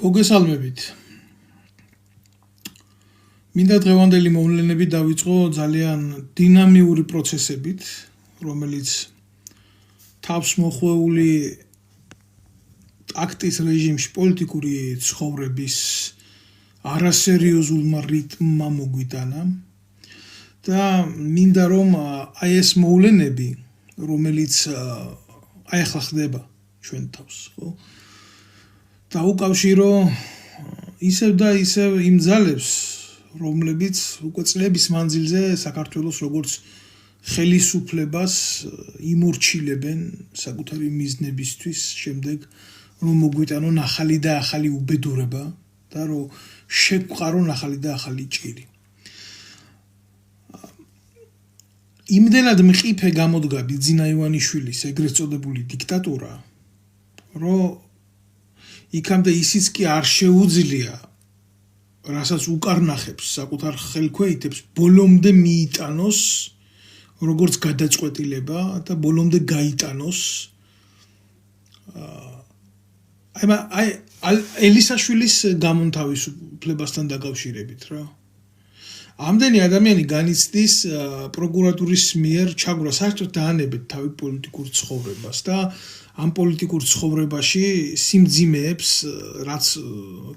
მოგესალმებით. მინდა დღევანდელი მოვლენები დავიწყო ძალიან დინამიური პროცესებით, რომელიც თავს მოხვეული ტაქტის რეჟიმში პოლიტიკური ცხოვრების არასერიოზულმა რიტმმა მოგვიტანა და მინდა რომ აი ეს მოვლენები, რომელიც აი ახლა ხდება ჩვენ თავს, ხო? დაუკავშირო ისევ და ისევ იმ ძალებს, რომლებიც უკვე წლების მანძილზე საქართველოს როგორც ხელისუფლებას იმორჩილებენ საკუთარი მიზნებისთვის, შემდეგ რომ მოგვიტანონ ახალი და ახალი უბედურება და რომ შეგვყარონ ახალი და ახალი ჭირი. იმდენად მყიფე გამოდგა ბიძინა ივანიშვილის ეგრეთ წოდებული დიქტატურა, რომ იქამდე ისიც კი არ შეუძლია, რასაც უკარნახებს საკუთარ ხელქვეითებს, ბოლომდე მიიტანოს როგორც გადაწყვეტილება და ბოლომდე გაიტანოს აი ელისაშვილის გამონთავისუფლებასთან დაკავშირებით რა. ამდენი ადამიანი განიცდის პროკურატურის მიერ ჩაგვრა საერთოდ დაანებეთ თავი პოლიტიკურ ცხოვრებას და ამ პოლიტიკურ ცხოვრებაში სიმძიმეებს, რაც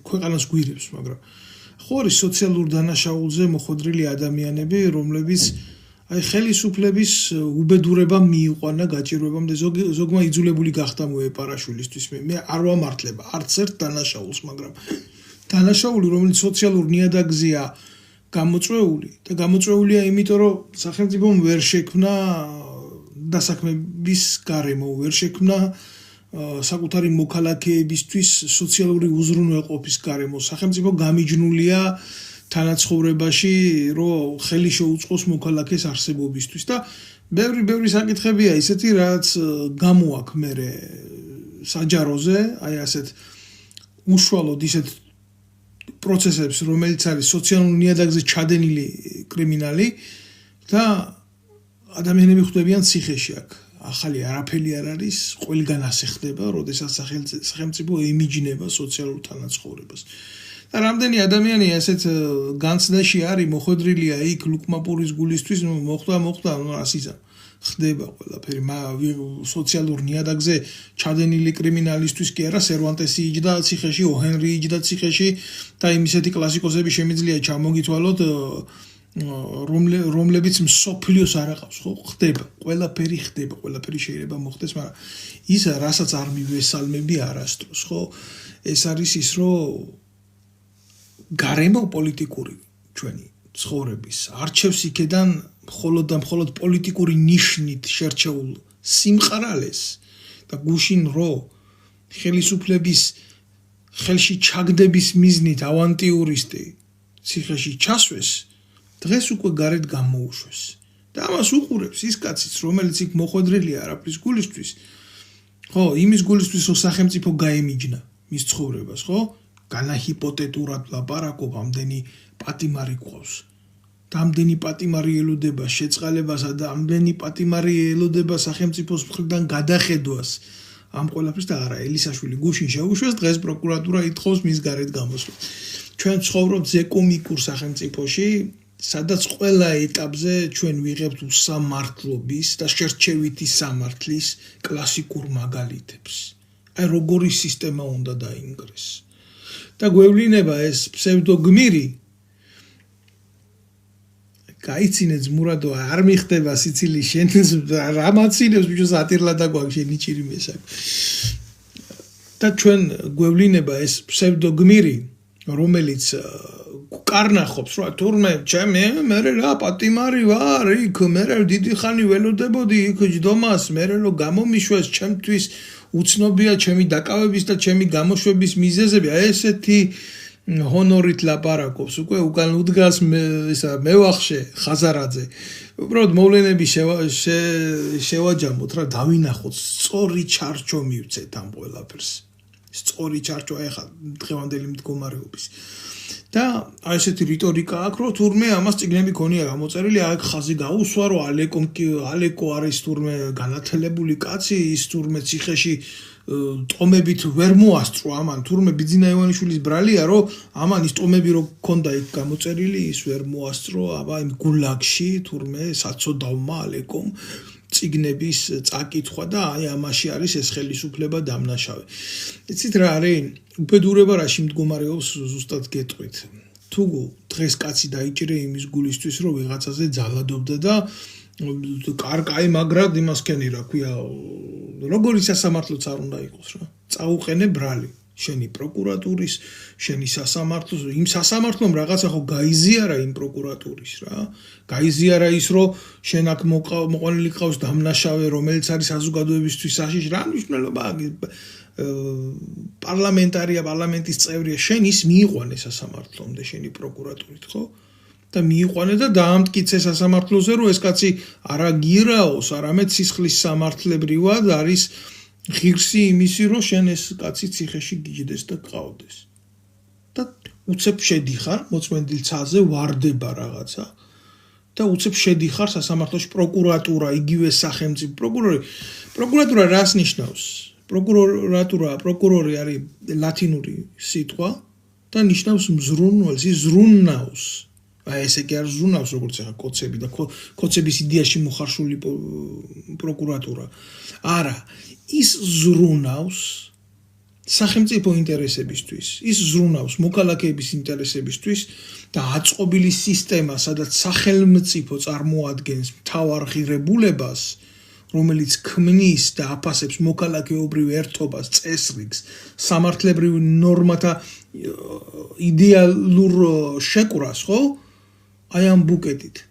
ქვეყანას გვირებს, მაგრამ ხო არის სოციალურ დანაშაულზე მოხვედრილი ადამიანები, რომლებიც აი ხელისუფლების უბედურება მიიყვანა გაჭირვებამდე, ზოგმა იძულებული გახდა მოეპარაშვილისთვის. მე არ ვამართლება არც ერთ დანაშაულს, მაგრამ დანაშაული, რომელიც სოციალურ ნიადაგზეა გამოწვეული და გამოწვეულია იმიტომ, რომ სახელმწიფომ ვერ შექმნა დასაქმების გარემო, ვერ შექმნა საკუთარი მოქალაქეებისთვის სოციალური უზრუნველყოფის გარემო. სახელმწიფო გამიჯნულია თანაცხოვრებაში, რომ ხელი შეუწყოს მოქალაქეს არსებობისთვის და ბევრი საკითხებია ისეთი, რაც გამოაქვს მერე საჯაროზე, აი ასეთ უშუალოდ ისეთ პროცესებს, რომელიც არის სოციალურ ნიადაგზე ჩადენილი კრიმინალი და ადამიანები ხვდებიან ციხეში აქ. ახალი არაფერი არ არის, ყველგან ასე ხდება, როდესაც სახელმწიფო ემიჯნება სოციალურ თანაცხოვრებას. და რამდენი ადამიანი ასეთ განცდაში არის, მოხვედრილია იქ ლუკმაპურის გულისთვის, მოხდა, ასიზა. ხდება ყველაფერი, სოციალურ ნიადაგზე ჩადენილი კრიმინალისტვის კი არა, სერვანტესი იჯდა ციხეში, ოჰენრი იჯდა ციხეში და იმ ისეთი კლასიკოსები შემიძლია ჩამოგითვალოთ, რომლებიც მსოფლიოს არ აყავს, ხო? ხდება, ყველაფერი ხდება, ყველაფერი შეიძლება მოხდეს, მაგრამ ის რასაც არ მივესალმები არასდროს, ხო? ეს არის ის, რომ გარემო პოლიტიკური ჩვენი ცხოვრების არჩევს იქედან მხოლოდ პოლიტიკური ნიშნით შერჩეულ სიმყარალეს და გუშინ რო ხელისუფლების ხელში ჩაგდების მიზნით ავანტიურისტი ციხეში ჩასვეს, დღეს უკვე გარეთ გამოუშვეს და ამას უყურებს ის კაციც, რომელიც იქ მოხვედრილია არაფრის გულისთვის, ხო, იმის გულისთვის, რომ სახელმწიფო გაემიჯნა მის ცხოვრებას, ხო? განაჰიპოთეტურად ლაპარაკობ, ამდენი პატიმარი გვყავს. და ამდენი პატიმარი ელოდება შეწყალებასა და ამდენი პატიმარი ელოდება სახელმწიფოს მხრიდან გადახედვას ამ ყველაფრის და არა, ელისაშვილი გუშინ შეუშვეს, დღეს პროკურატურა ითხოვს მის გარეთ გამოსვლა. ჩვენ ცხოვრობთ ზეკომიკურ სახელმწიფოში, სადაც ყველა ეტაპზე ჩვენ ვიღებთ უსამართლობის და შერჩევითი სამართლის კლასიკურ მაგალითებს. აი როგორი სისტემა უნდა დაინგრეს. და გვევლინება ეს ფსევდოგმირი გაიცინე ძმურადო, არ მიხდება სიცილი შენ რა მაცინებს ბიჭო სატირლა და გვაქვს შენი ჭირი მესაკ. და ჩვენ გვევლინება ეს ფსევდოგმირი, რომელიც კარნახობს, რა თურმე მე რა პატიმარი ვარ, იქ მე დიდი ხანი ველოდებოდი იქ ჯდომას, მე რომ გამომიშვეს ჩემთვის უცნობია ჩემი დაკავების და ჩემი გამოშვების მიზეზები, ესეთი ჰონორით ლაპარაკობს, უკვე უკან უდგას მევახშე ხაზარაძე. უბრალოდ მოვლენები შევაჯამოთ რა, დავინახოთ, სწორი ჩარჩო მივცეთ ამ ყველაფერს. სწორი ჩარჩო ახლა დღევანდელი მდგომარეობის. და აი ესეთი რიტორიკა აქვს, რომ თურმე ამას წიგნები ქონია გამოწერილი, აქ ხაზი გაუსვა, რომ ალეკო არის თურმე განათლებული კაცი, ის თურმე ციხეში ტომებით ვერ მოასწრო ამან თურმე ბიძინა ივანიშვილის ბრალია რომ ამან ის ტომები რო ქონდა იქ გამოწერილი ის ვერ მოასწრო აბა იმ გულაგში თურმე საცოდავმა ალეკომ ციგნების წაკითხვა და აი ამაში არის ეს ხელისუფლება დამნაშავე. იცით რა არის უბედურება რაში მდგომარეობს ზუსტად გეტყვით. თუ დღეს კაცი დაიჭირე იმის გულისთვის რომ ვიღაცაზე ძალადობდა და კაი მაგრად იმას ქენი რა ქვია როგორი სასამართლოც არ უნდა იყოს რა. წაუყენე ბრალი შენი პროკურატურის შენი სასამართლოს იმ სასამართლომ რაღაცა ხო გაიზიარა იმ პროკურატურის რა გაიზიარა ის რომ შენ აქ მოყვანილი ყავს დამნაშავე რომელიც არის საზოგადოებისთვის საშიში რა მნიშვნელობა პარლამენტარია პარლამენტის წევრია შენ ის მიიყვანე სასამართლომდე შენი პროკურატურით ხო და მიიყვანე და დაამტკიცე სასამართლოზე რომ ეს კაცი არა გირაოს არამედ სისხლის სამართლებრივად არის ღირსი იმისი რომ შენ ეს კაცი ციხეში გიჯდეს და გყავდეს და უცებ შედიხარ მოწმენდილ ცაზე ვარდება რაღაცა და უცებ შედიხარ სასამართლოში პროკურატურა იგივე სახელმწიფო პროკურატურა რას ნიშნავს პროკურორი არის ლათინური სიტყვა და ნიშნავს მზრუნველს ის ზრუნავს აი ესე კი არ ზრუნავს როგორც ახლა კოცები და კოცების იდეაში მოხარშული პროკურატურა არა ის ზრუნავს სახელმწიფო ინტერესებისთვის ის ზრუნავს მოქალაქეების ინტერესებისთვის და აწყობილი სისტემა სადაც სახელმწიფო წარმოადგენს მთავარ ღირებულებას რომელიც ქმნის და აფასებს მოქალაქეობრივ ერთობას წესრიგს სამართლებრივ ნორმათა იდეალურ შეკვრას ხო აი ამ ბუკეტით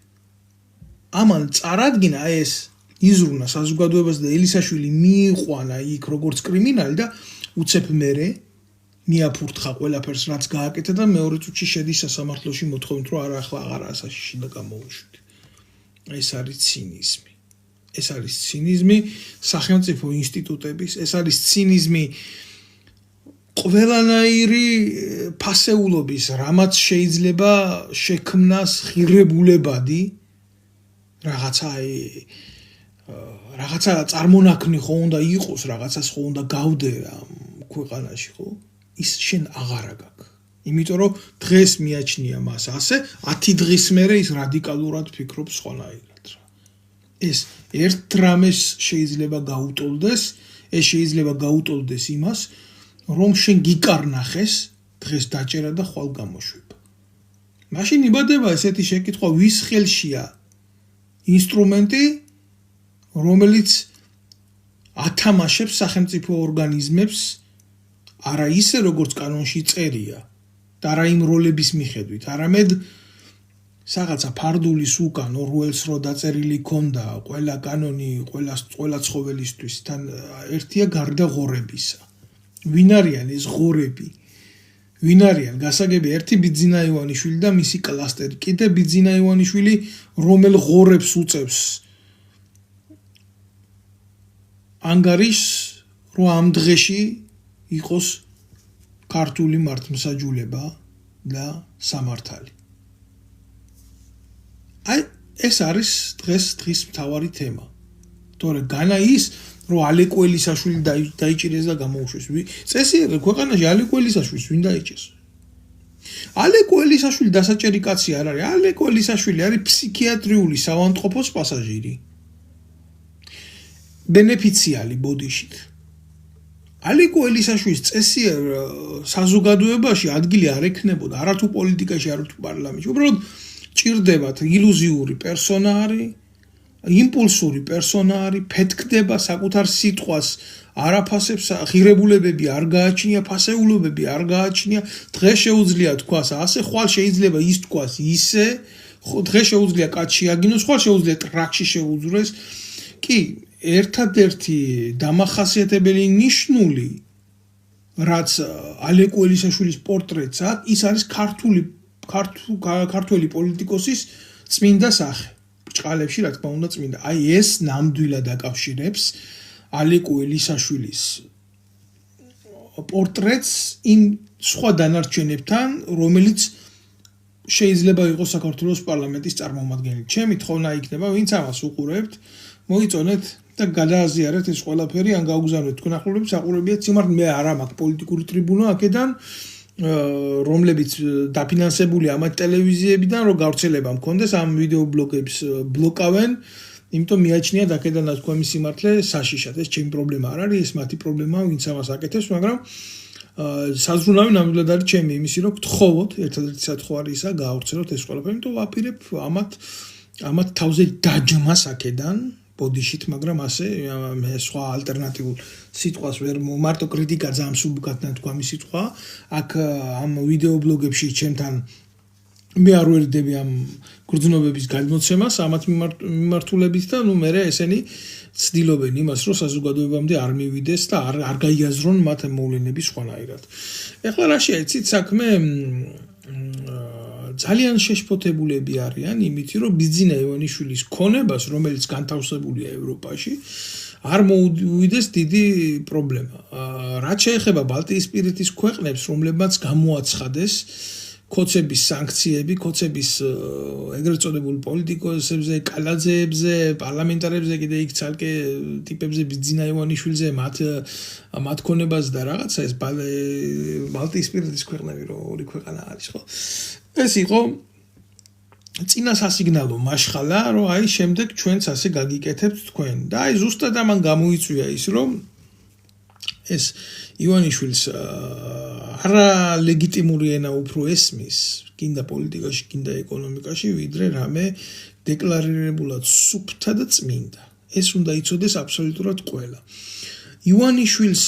ამან წარადგინა ეს იზრუნა საზოგადოებას და ელისაშვილი მიიყვანა იქ როგორც კრიმინალი და უცებ მერე მიაფურთხა ყველაფერს რაც გააკეთა და მეორე წუთში შედის სასამართლოში მოთხოვით რომ არა ახლა აღარაა საშიში და გამოვუშვით ეს არის ცინიზმი ეს არის ცინიზმი სახელმწიფო ინსტიტუტების ეს არის ცინიზმი ყველანაირი ფასეულობის რამაც შეიძლება შექმნას ღირებულებადი რაღაცა წარმონაქმნი ხო უნდა იყოს რაღაცას ხო უნდა გავდე ქვეყანაში ხო ის შენ აღარა გაქვს იმიტომ რომ დღეს მიაჩნია მას ასე 10 დღის მერე ის რადიკალურად ფიქრობს სხვანაირად რა ეს ერთ დრამეს შეიძლება გაუტოლდეს ეს შეიძლება გაუტოლდეს იმას რომ შენ გიკარნახეს დღეს დაჭერა და ხვალ გამოშვება მაშინ იბადება ესეთი შეკითხვა ვის ხელშია ინსტრუმენტი რომელიც ათამაშებს სახელმწიფო ორგანიზმებს არა ისე როგორც კანონში წერია და არა იმ როლების მიხედვით არამედ რაღაცა ფარდულის უკან ორუელს რო დაწერილი ქონდა ყველა კანონი ყველა ცხოველისთვის თან ერთია გარდა ღორებისა ვინ არიან ეს ღორები ვინ არიან გასაგები ერთი ბიძინა ივანიშვილი და მისი კლასტერი კიდე ბიძინა ივანიშვილი რომელ ღორებს უწევს ანგარიშს რომ ამ დღეში იყოს ქართული მართლმსაჯულება და სამართალი აი ეს არის დღის მთავარი თემა თორე განა ის რომ ალეკო ელისაშვილი დაიჭირეს და გამოუშვეს წესიერ ქვეყანაში ალეკო ელისაშვილს ვინ დაიჭერს ალეკო ელისაშვილი დასაჭერი კაცი არ არის ალეკო ელისაშვილი არის ფსიქიატრიული საავადმყოფოს პასაჟირი ბენეფიციალი ბოდიშით ალეკო ელისაშვილის წესიერ საზოგადოებაში ადგილი არ ექნებოდა არათუ პოლიტიკაში არათუ პარლამენტში უბრალოდ ჭირდებათ ილუზიური პერსონაჟი იმპულსური პერსონაჟი ფეთქდება საკუთარ სიტყვას არაფასებს ღირებულებები არ გააჩნია ფასეულობები არ გააჩნია დღეს შეუძლია თქვას ასე ხვალ შეიძლება ის თქვას ისე დღეს შეუძლია კაცი აგინოს ხვალ შეუძლია ტრაქში შეუძვრეს კი ერთადერთი დამახასიათებელი ნიშნული რაც ალეკო ელისაშვილის პორტრეტს აქვს ის არის ქართველი პოლიტიკოსის წმინდა სახე ბრჭყალებში რა თქმა უნდა წმინდა აი ეს ნამდვილად აკავშირებს ალეკო ელისაშვილის პორტრეტს იმ სხვა დანარჩენებთან რომელიც შეიძლება იყოს საქართველოს პარლამენტის წარმომადგენელი ჩემი თხოვნა იქნება ვინც ამას უყურებთ მოიწონეთ და გადააზიარეთ ეს ყველაფერი, ან გაუგზავნეთ თქვენ ახლობლებს, საყურებიათ სიმართლე, მე არა მაქვს პოლიტიკური ტრიბუნა აქედან, რომლებიც დაფინანსებულია ამ ტელევიზიებიდან, რომ გავრცელება მქონდეს ამ ვიდეო ბლოგებს ბლოკავენ, იმიტომ მიაჩნიათ აქედან თქვენი სიმართლე საშიშად. ეს ჩემი პრობლემა არ არის, ეს მათი პრობლემაა, ვინც ამას აკეთებს, მაგრამ საზრუნავი ნამდვილად არის ჩემი იმისი, რომ გთხოვოთ, ერთადერთი სათხოვ არის ისა, გაავრცელოთ ეს ყველაფერი, იმიტომ ვაპირებ ამათ თავზე დაჯმას აქედან ბოდიშით, მაგრამ ასე სხვა ალტერნატიულ სიტყვას ვერ მარტო კრიტიკა ძალიან სუბკატნა თქვენი სიტყვა, აქ ამ ვიდეო ბლოგებში ჩემთან მე არ ვერიდები ამ გრძნობების გადმოცემას ამათ მიმართულებით და ნუ მე ესენი ცდილობენ იმას, რომ საზოგადოებამდე არ მივიდეს და არ გაიაზრონ მათ მოვლენები სხვანაირად. ეხლა რა შეიცით საქმე ძალიან შეშფოთებულები არიან იმით, რომ ბიძინა ივანიშვილის ქონებას, რომელიც განთავსებულია ევროპაში, არ მოუვიდეს დიდი პრობლემა. რაც შეეხება ბალტიისპირეთის ქვეყნებს, რომლებმაც გამოაცხადეს კოცების სანქციები, კოცების ეგრეთ წოდებულ პოლიტიკოსებზე, კალაძეებზე, პარლამენტარებზე, კიდე იქ ცალკე ტიპებზე ბიძინა ივანიშვილზე, მათ ქონებას და რაღაცა ეს ბალტიისპირეთის ქვეყნები რო ორი ქვეყანა არის, ხო? ეს იყო წინა სასიგნალო მაშხალა, რომ აი შემდეგ ჩვენც ასე გაგიკეთებთ თქვენ. და აი ზუსტად ამან გამოიწვია ის, რომ ეს ივანიშვილს არა ლეგიტიმური ენა უფრო ესმის, კიდე პოლიტიკაში, კიდე ეკონომიკაში, ვიდრე რამე დეკლარირებულად სუფთა და წმინდა. ეს უნდა იცოდეს აბსოლუტურად ყველა. ივანიშვილს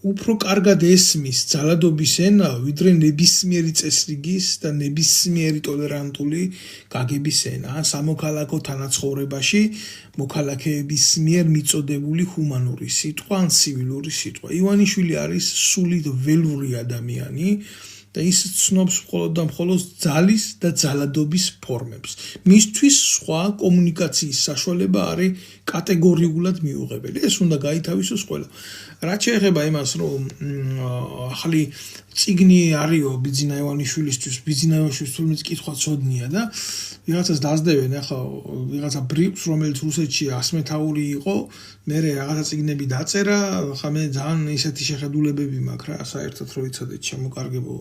უფრო კარგად ესმის ძალადობის ენა, ვიდრე ნებისმიერი წესრიგის და ნებისმიერი ტოლერანტული გაგების ენა, სამოქალაქო თანაცხოვრებაში მოქალაქეების მიერ მიწოდებული ჰუმანური სიტყვა ან ცივილური სიტყვა. ივანიშვილი არის სულით ველური ადამიანი და ის ცნობს მხოლოდ და მხოლოდ ძალის და ძალადობის ფორმებს. მისთვის სხვა კომუნიკაციის საშუალება არის კატეგორიულად მიუღებელი. ეს უნდა გაითავისოს ყველა. რაც შეეხება იმას, რომ ახალი წიგნი არისო ბიძინა ივანიშვილისთვის, ბიძინა ივანიშვილის თურმე კითხვა ცოდნია და ვიღაცას დაძდევენ, ახლა ვიღაცა ბრიუს, რომელიც რუსეთში 100 მეთაური იყო, მე რაღაცა წიგნები დაწერა, ხა მე ძალიან ისეთი შეხედულებები მაქვს რა, საერთოდ რომ იცოდეთ შემოკარგებო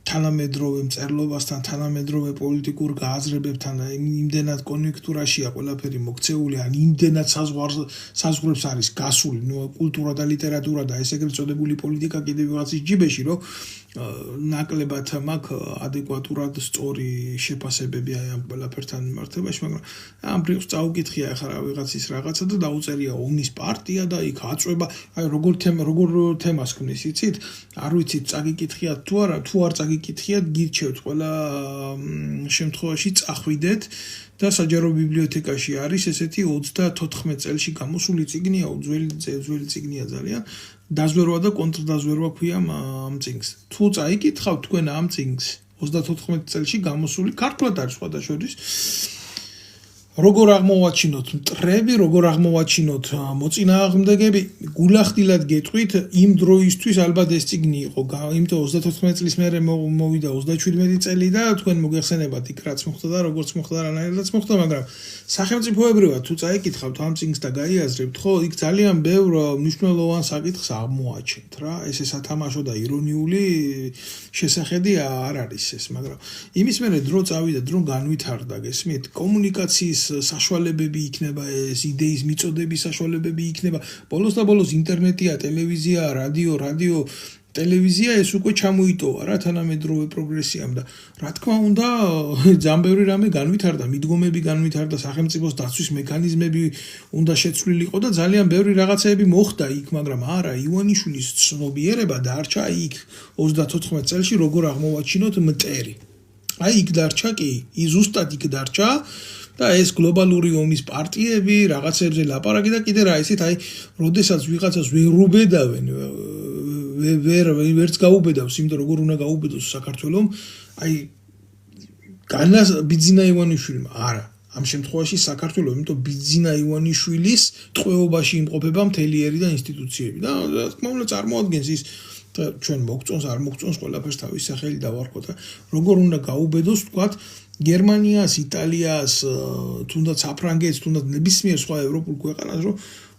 თანამედროვე მწერლობასთან, თანამედროვე პოლიტიკურ გააზრებებთან და იმდენად კონიუნქტურაშია ყველაფერი მოქცეული, ან იმდენად საზღვრებს არის გასული, კულტურა და ლიტერატურა და ეს ეგრეთ წოდებული პოლიტიკა კიდევ ვიღაცის ჯიბეში, რომ ნაკლებად მაქვს ადეკვატურად სწორი შეფასებები აი ამ ყველაფერთან მიმართებაში, მაგრამ ამ ბრიუს წაუკითხია ახლა ვიღაცის რაღაცა და დაუწერია ომის პარტია და იქ აწვება, აი როგორ თემას ქმნის, იცით? არ ვიცით, წაგიკითხიათ თუ არა, თუ არ წაგიკითხიათ, გირჩევთ ყველა შემთხვევაში წახვიდეთ და საჯარო ბიბლიოთეკაში არის ესეთი 34 წელში გამოსული წიგნია, ძველი წიგნია ძალიან. დაზვერვა და კონტრდაზვერვა ქვია ამ წიგნს. თუ წაიკითხავთ თქვენ ამ წიგნს 34 წელში გამოსული, ქართულად არის სხვადასხვა. როგორ აღმოვაჩინოთ მტრები, როგორ აღმოვაჩინოთ მოწინააღმდეგები, გულახდილად გეტყვით, იმ დროისთვის ალბათ ეს წიგნი იყო, იმიტომ 34 წლის მერე მოვიდა 37 წელი და თქვენ მოგეხსენებათ იქ რაც მოხდა და როგორც მოხდა, რანაირადაც მოხდა, მაგრამ სახელმწიფოებრივად თუ წაიკითხავთ ამ წიგნს და გაიაზრებთ, ხო, იქ ძალიან ბევრ მნიშვნელოვან საკითხს აღმოაჩენთ რა, ესე სათამაშო და ირონიული შესახედი არ არის ეს, მაგრამ იმის მერე დრო წავიდა, დრო განვითარდა, გესმით, კომუნიკაციის საშუალებები იქნება, ეს იდეის მიწოდების საშუალებები იქნება. ბოლოს და ბოლოს ინტერნეტია, ტელევიზია, რადიო, ტელევიზია ეს უკვე ჩამოიტოვა რა თანამედროვე პროგრესიამ და რა თქმა უნდა ძალიან ბევრი რამე განვითარდა, მიდგომები განვითარდა, სახელმწიფოს დაცვის მექანიზმები უნდა შეცვლილიყო და ძალიან ბევრი რაღაცეები მოხდა იქ, მაგრამ არა, ივანიშვილის ცნობიერება დარჩა იქ 34 წელში როგორ აღმოვაჩინოთ მტერი. აი იქ დარჩა კი, ზუსტად იქ დარჩა და ეს გლობალური ომის პარტიები, რაღაცებზე ლაპარაკი და კიდე რა ისეთ, აი, როდესაც ვიღაცას ვერ უბედავენ, ვერც გაუბედავს, იმიტომ როგორ უნდა გაუბედოს საქართველომ, აი, ბიძინა ივანიშვილმა, არა, ამ შემთხვევაში საქართველო, იმიტომ ბიძინა ივანიშვილის ტყვეობაში იმყოფება მთელი ერი და ინსტიტუციები და რა თქმა უნდა წარმოადგენს ის ჩვენ მოგწონს არ მოგწონს ყველაფერს თავის სახელი დავარქვა და როგორ უნდა გაუბედოს თქვათ გერმანიას, იტალიას, თუნდაც საფრანგეთს, თუნდაც ნებისმიერ სხვა ევროპულ ქვეყანას რომ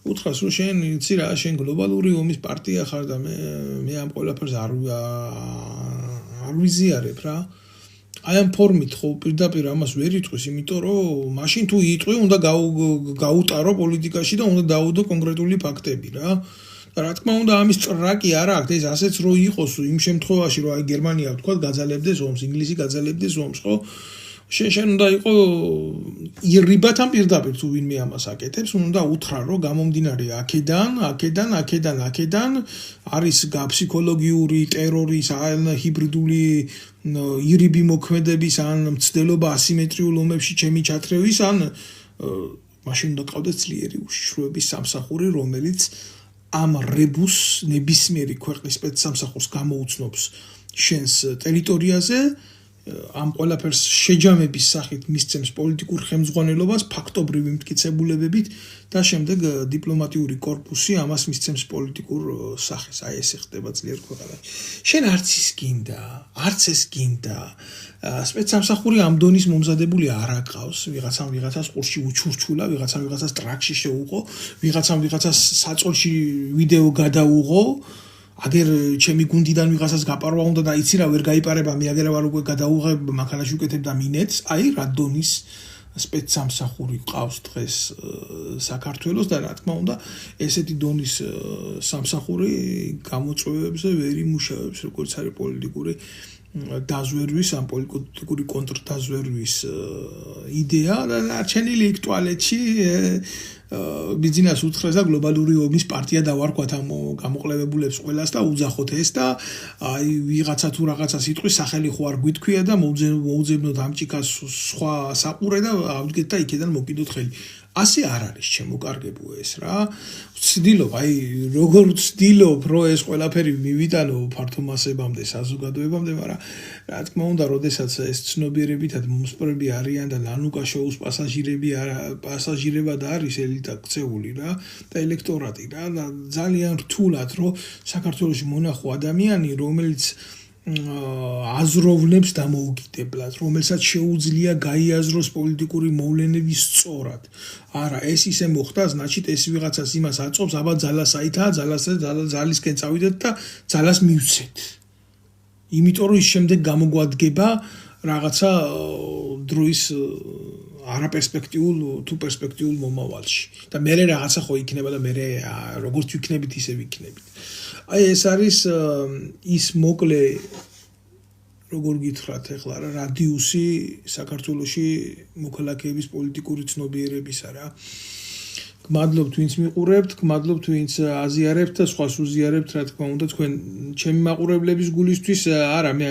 უთხრას რომ შენ იცი რა შენ გლობალური ომის პარტია ხარ და მე ამ ყველაფერს არ ვიზიარებ რა აი ამ ფორმით ხო პირდაპირ ამას ვერ იტყვის იმიტომ რომ მაშინ თუ იტყვი უნდა გაუტარო პოლიტიკაში და უნდა დაუდო კონკრეტული ფაქტები რა რა თქმა უნდა ამის ტრაკი არ აქვს ეს ასეც რო იყოს იმ შემთხვევაში რომ აი გერმანია თქვა გაძალებდეს ომს ინგლისი გაძალებდეს ომს ხო შენ უნდა იყო ირიბათ ამ პირდაპირ თუ ვინმე ამას აკეთებს უნდა უთხრა რომ გამომდინარე აქედან არის ფსიქოლოგიური ტერორის ან ჰიბრიდული ირიბი მოქმედების ან მცდელობა ასიმეტრიულ ომებში ჩემი ჩათრევის ან მაშინ უნდა ყავდეს ძლიერი უშიშროების სამსახური რომელიც ამ რებუს ნებისმიერი ქვეყნის სპეცსამსახურს გამოუცნობს შენს ტერიტორიაზე ამ ყველაფერს შეჯამების სახით მისცემს პოლიტიკურ ხელმძღვანელობას ფაქტობრივი მტკიცებულებებით და შემდეგ დიპლომატიური კორპუსი ამას მისცემს პოლიტიკურ სახეს აი ეს ხდება ძლიერ ქვეყანაში შენ არც ეს გინდა სპეცსამსახური ამ დონის მომზადებული არ აკავს ვიღაცას ყურში უჩურჩულა ვიღაცას ტრაქში შეუყო ვიღაცას საწოლში ვიდეო გადაუღო აგერ ჩემი გუნდიდან ვიღაცას გაპარვა უნდა და იცი რა ვერ გაიპარება მე აგერ ვარ უკვე გადაუღებ მანქანაში უკეთებ და მინეც აი რა დონის სპეცსამსახური ყავს დღეს საქართველოს და რა თქმა უნდა ესეთი დონის სამსახური გამოწვევებზე ვერ იმუშავებს როგორც არის პოლიტიკური დაზვერვის ამ პოლიტიკური კონტრდაზვერვის იდეა და არჩენილი იქ ტუალეტში ბიზნეს უთხრეს და გლობალური ომის პარტია დავარქვათ ამ გამოყლებებულებს ყველას და უძახოთ ეს და აი ვიღაცა თუ რაღაცა სიტყვის სახელი ხო არ გვითქვია და მოუძებნოთ ამ ჭიქას სხვა საყურე და ავდგეთ და იქიდან მოკიდოთ ხელი ასე არ არის შემოკარგებო ეს რა ვცდილობ აი როგორ ვცდილობ რომ ეს ყველაფერი მივიტანო ფართო მასებამდე საზოგადოებამდე მაგრამ რა თქმა უნდა როდესაც ეს ცნობიერებითად მომსპრები არიან და ლანუკა შოუს პასაჟირებად არის ელიტა ქცეული რა და ელექტორატი რა და ძალიან რთულად რომ საქართველოში მონახო ადამიანი რომელიც აზროვნებს დამოუკიდებლად, რომელსაც შეუძლია გაიაზროს პოლიტიკური მოვლენები სწორად. არა, ეს ისე მოხდა, значит, ეს ვიღაცას იმას აწობს, აბა ძალას აითა, ძალისკენ წავიდეთ და ძალას მივცეთ. იმიტომ რომ ის შემდეგ გამოგვადგება რაღაცა დროის არაპერსპექტიულ თუ პერსპექტიულ მომავალში. და მე რაღაცა ხო იქნება და მე როგორც ვიქნებით, ისე ვიქნებით. აი ეს არის ის მოკლე როგორ გითხრათ ახლა რა რადიუსი საქართველოში მოქალაქეების პოლიტიკური ცნობიერებისა რა. გმადლობთ ვინც მიყურებთ, გმადლობთ ვინც აზიარებთ და სხვას უზიარებთ რა თქმა უნდა თქვენ ჩემი მაყურებლების გულისთვის არა მე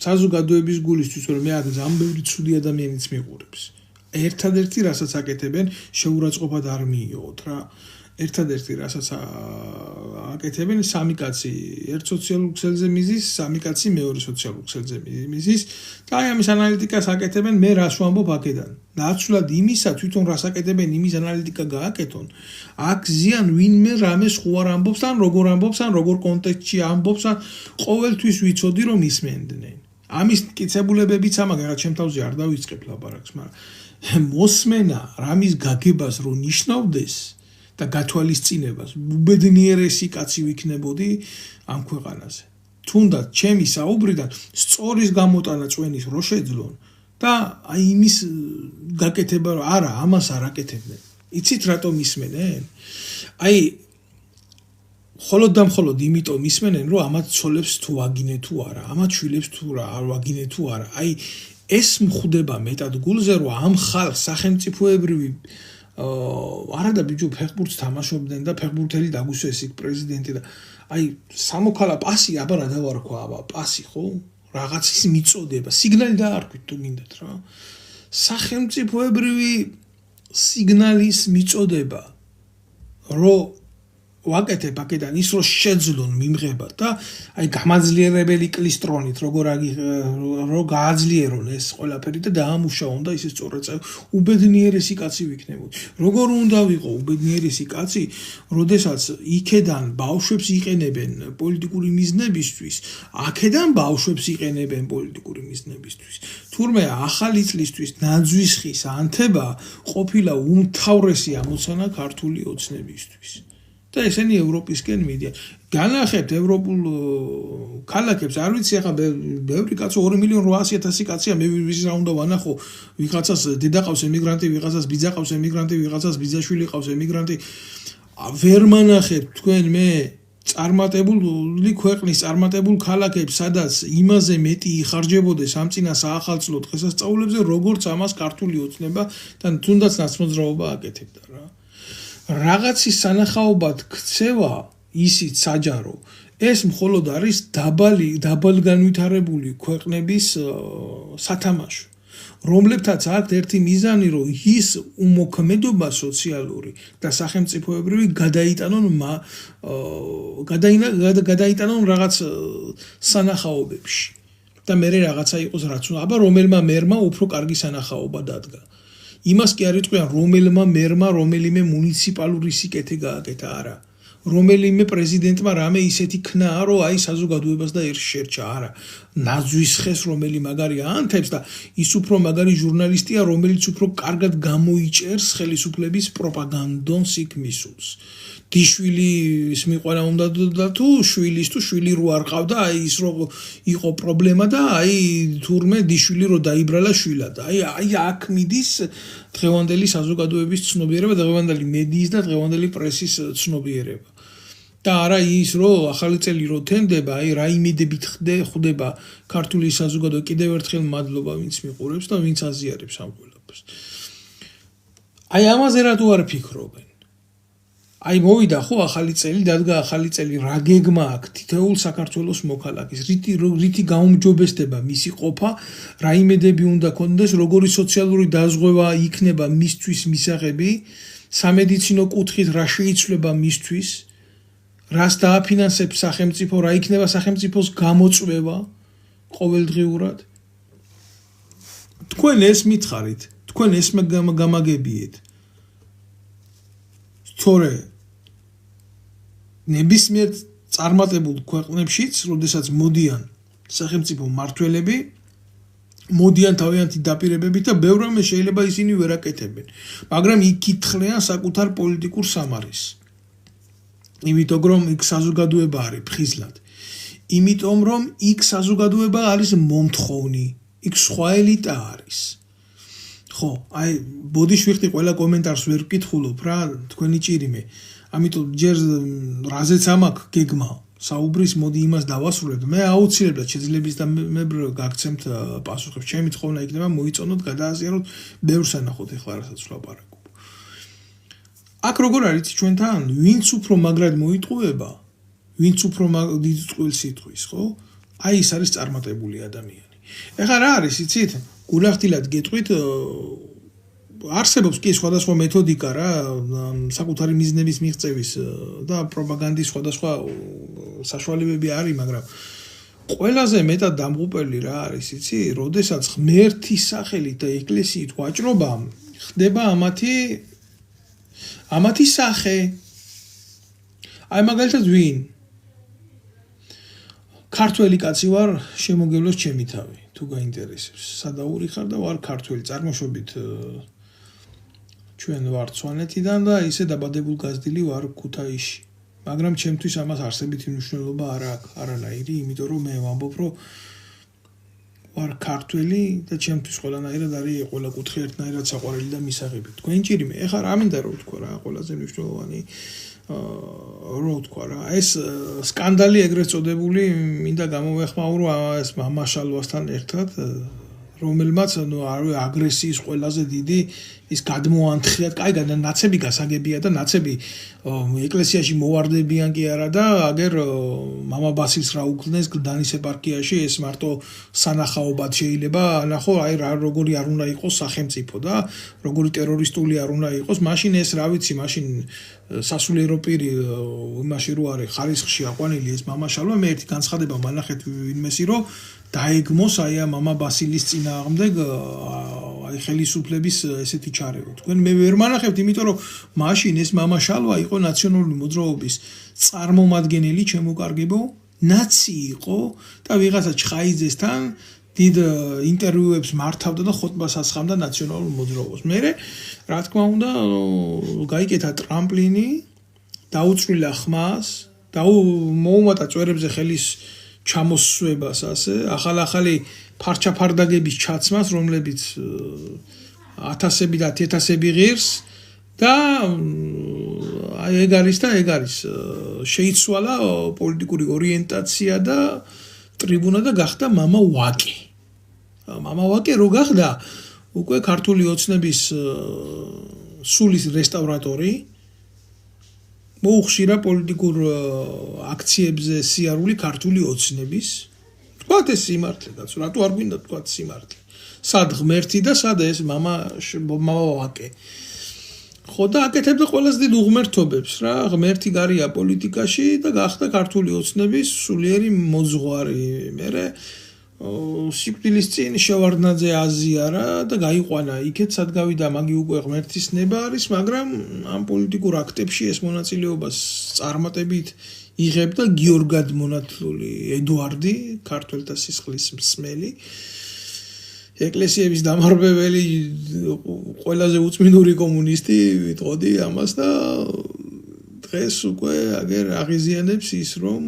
საზოგადოების გულისთვის რომ მე აქ ძალიან ბევრი ცუდი ადამიანიც მიყურებს. ერთადერთი რასაც აკეთებენ შეურაცხყოფად არ მიიღოთ რა. ერთადერთი რასაც აკეთებენ სამი კაცი ერთ სოციალურ ქსელზე მიზის, სამი კაცი მეორე სოციალურ ქსელზე მიზის და აი ამის ანალიტიკას აკეთებენ მე რას ვამბობ აქედან. ნაცვლად იმისა თვითონ რას აკეთებენ იმის ანალიტიკა გააკეთონ. აქ ზიან ვინმე რამეს ხო არ ამბობს ან როგორ ამბობს ან როგორ კონტექსტში ამბობს ან ყოველთვის ვიცოდი რომ ისმენდნენ. ამის მტკიცებულებებიც ამაგერად ჩემ თავზე არ დავიწყებ ლაპარაკს, მაგრამ მოსმენა რამის გაგებას რო ნიშნავდეს და გათვალისწინებას უბედნიერესი კაცი ვიქნებოდი ამ ქვეყანაზე. თუნდაც ჩემი საუბრიდან სწორის გამოტანა წვენის რო შეძლონ და აი იმის გაკეთება რომ არა ამას არ აკეთებდნენ. იცით რატომ ისმენენ? აი მხოლოდ და მხოლოდ იმიტომ ისმენენ რომ ამათ ცოლებს თუ ვაგინე თუ არა, ამათ შვილებს თუ რა არ ვაგინე თუ არა. აი ეს მხვდება მეტად გულზე რომ ამ ხალხს სახელმწიფოებრივი არადა ბიჭო ფეხბურთს თამაშობდნენ და ფეხბურთელი დაგვისვეს იქ პრეზიდენტი და აი სამოქალა პასი აბა რა დავარქვა აბა პასი ხო რაღაცის მიწოდება სიგნალი დაარქვით თუ გინდათ რა სახელმწიფოებრივი სიგნალის მიწოდება რომ ვაკეთებ აქედან ის რომ შეძლონ მიმღება და აი გამაძლიერებელი კლისტრონით როგორ გააძლიერონ ეს ყველაფერი და დაამუშავონ და ისე სწორად უბედნიერესი კაცი ვიქნებოდი. როგორ უნდა ვიყო უბედნიერესი კაცი, როდესაც იქედან ბავშვებს იყენებენ პოლიტიკური მიზნებისთვის, აქედან ბავშვებს იყენებენ პოლიტიკური მიზნებისთვის. თურმე ახალი წლისთვის ნაძვის ხის ანთება ყოფილა უმთავრესი ამოცანა ქართული ოცნებისთვის. და ესენი ევროპისკენ მიდიან. განახებთ ევროპულ ქალაქებს, არ ვიცი ახლა ბევრი კაცო 2.800.000 კაცია, მე ვის რა უნდა ვანახო, ვიღაცას დედა ყავს ემიგრანტი, ვიღაცას ბიძა ყავს ემიგრანტი, ვიღაცას ბიძაშვილი ყავს ემიგრანტი. ვერ მანახებთ თქვენ მე წარმატებული ქვეყნის წარმატებულ ქალაქებს, სადაც იმაზე მეტი იხარჯებოდეს ამ წინა საახალწლო დღესასწაულებზე, როგორც ამას ქართული ოცნება და თუნდაც ნაცნობრაობა აკეთებდა რა. რაღაცის სანახაობად ქცევა ისიც საჯარო ეს მხოლოდ არის დაბალგანვითარებული ქვეყნების სათამაშო, რომლებთაც აქვთ ერთი მიზანი, რომ ის უმოქმედობა სოციალური და სახელმწიფოებრივი გადაიტანონ რაღაც სანახაობებში და მე რაღაცა იყოს რაც აბა რომელმა მერმა უფრო კარგი სანახაობა დადგა. იმას კი არ იტყვიან რომელმა მერმა რომელიმე მუნიციპალური სიკეთე გააკეთა, არა. რომელიმე პრეზიდენტმა რამე ისეთი ქნა, რომ აი საზოგადოებას და ერთ შერჩა, არა. ნაძვის ხეს რომელი მაგარი ანთებს და ის უფრო მაგარი ჟურნალისტია, რომელიც უფრო კარგად გამოიჭერს ხელისუფლების პროპაგანდონს იქ მისულს. დიშვილის მიყვანა უნდა და თუ შვილის თუ შვილი რო არ ყავდა, აი ის რო იყო პრობლემა და აი თურმე დიშვილი რო დაიბრალა შვილად. აი აქ მიდის დღევანდელი საზოგადოების ცნობიერება, დღევანდელი მედიის და დღევანდელი პრესის ცნობიერება. და არა ის რომ ახალი წელი რო თენდება, აი რა იმედებით ხდება ქართული საზოგადოება. კიდევ ერთხელ მადლობა ვინც მიყურებს და ვინც აზიარებს ამ ყველაფერს. აი ამაზე რატო არ ფიქრობენ? აი მოვიდა ხო ახალი წელი, დადგა ახალი წელი, რა გეგმა აქვს თითოეულ საქართველოს მოქალაქის, რითი გაუმჯობესდება მისი ყოფა, რა იმედები უნდა ქონდეს, როგორი სოციალური დაზღვევა იქნება მისთვის მისაღები, სამედიცინო კუთხით რა შეიცვლება მისთვის, რას დააფინანსებს სახელმწიფო, რა იქნება სახელმწიფოს გამოწვევა ყოველდღიურად. თქვენ ეს მითხარით, თქვენ ეს გამაგებიეთ. თორე ნებისმიერ წარმატებულ ქვეყნებშიც, როდესაც მოდიან სახელმწიფო მმართველები, მოდიან თავიანთი დაპირებებით და ბევრ რამეს შეიძლება ისინი ვერ აკეთებენ, მაგრამ იკითხლიან საკუთარ პოლიტიკურ სამარეს. იმიტომ რომ იქ საზოგადოება არის ფხიზლად. იმიტომ რომ იქ საზოგადოება არის მომთხოვნი, იქ სხვა ელიტა არის. ხო, აი ბოდიშვიხტი ყველა კომენტარს ვერ ვკითხულობ რა, თქვენი ჭირიმე. ამიტომ ჯერ რაზეც ამაქვს გეგმა საუბრის, მოდი იმას დავასრულებ. მე აუცილებლად შეძლებს და მე გაგცემთ პასუხებს. ჩემი თხოვნა იქნება მოიწონოთ, გადააზიაროთ, ბევრს ანახოთ ეხლა რასაც ვლაპარაკობ. აქ როგორ არის ჩვენთან, ვინც უფრო მაგრად მოიტყუება, ვინც უფრო დიდ წყვილს იტყვის, ხო? აი ის არის წარმატებული ადამიანი. ეხლა რა არის, იცით? გულახდილად გეტყვით, არსებობს კი სხვადასხვა მეთოდიკა რა, საკუთარი მიზნების მიღწევის და პროპაგანდის სხვადასხვა საშუალებები არის, მაგრამ ყველაზე მეტად დამღუპელი რა არის, იცი? როდესაც ღმერთის სახელით და ეკლესიით ვაჭრობა ხდება ამათი სახე. აი მაგალითად ვინ? ქართველი კაცი ვარ, შემოგევლოს ჩემი თავი, თუ გაინტერესებს. სადაური ხარ და ვარ ქართველი, წარმოშობით ჩვენ ვარ სვანეთიდან და ისე დაბადებულ გაზრდილი ვარ ქუთაისში. მაგრამ ჩემთვის ამას არსებითი მნიშვნელობა არ აქვს, არანაირი, იმიტომ რომ მე ვამბობ, რომ ვარ ქართველი და ჩემთვის ყველანაირად არის ყველა კუთხე ერთნაირად საყვარელი და მისაღები. თქვენ ჭირიმე, ეხლა რა მინდა რომ ვთქვა რა, ყველაზე მნიშვნელოვანი რო ვთქვა რა, ეს სკანდალი ეგრეთ წოდებული მინდა გამოვეხმაურო ეს მამაშალვასთან ერთად, რომელმაც აგრესიის ყველაზე დიდი ის გადმოანთხიათ, კაიგად და ნაცები გასაგებია და ნაცები ეკლესიაში მოვარდებიან კი არა და აგერ მამა ბასილს რა უქმნეს გლდანის ეპარქიაში ეს მარტო სანახაობად შეიძლება ნახო აი როგორი არ უნდა იყოს სახელმწიფო და როგორი ტერორისტული არ უნდა იყოს მაშინ ეს რა ვიცი მაშინ სასულიერო პირი იმაში რო არის ხარისხში აყვანილი ეს მამაშალვა მე ერთი განცხადება მანახეთ ვინმესი რომ დაეგმოს აი მამა ბასილის წინააღმდეგ აი ხელისუფლების ესეთი ჩარევა. თქვენ მე ვერ მანახებთ, იმიტომ რომ მაშინ ეს მამა შალვა იყო ნაციონალური მოძრაობის წარმომადგენელი, ჩემოკარგებო, ნაცი იყო და ვიღაცა ჩხაიძესთან დიდ ინტერვიუებს მართავდა და ხოტბას ასხამდა ნაციონალურ მოძრაობას. მე რა თქმა უნდა, გაიკეთა ტრამპლინი, დაუწვრილა ხმას, მოუმატა წვერებზე ხელის ჩამოსვებას ასე, ახალი ფარჩაფარდაგების ჩაცმას, რომლებიც 1000-ები და 10000-ები ღირს და ეგ არის შეიცვალა პოლიტიკური ორიენტაცია და ტრიბუნა და გახდა მამა ვაკე. მამა ვაკე რო გახდა უკვე ქართული ოცნების სულის რესტავრატორი მოუხშირა პოლიტიკურ აქციებზე სიარული ქართული ოცნების თქვათ ეს სიმართლე და რატო არ გვინდა თქვათ სიმართლე სად ღმერთი და სად ეს მამა ვაკე ხო და აკეთებდა ყველაზე დიდ უღმერთობებს რა ღმერთი გარია პოლიტიკაში და გახდა ქართული ოცნების სულიერი მოძღვარი მე სიკვდილის წინ შევარდნაძე აზიარა და გაიყვანა იქეთ სად გავიდა მაგი უკვე ღმერთის ნება არის მაგრამ ამ პოლიტიკურ აქტებში ეს მონაწილეობას წარმატებით იღებდა გიორგად მონათლული ედუარდი ქართველთა სისხლის მსმელი ეკლესიების დამარბებელი ყველაზე უწმინდური კომუნისტი ვიტყოდი ამას და დღეს უკვე აგერ აღიზიანებს ის რომ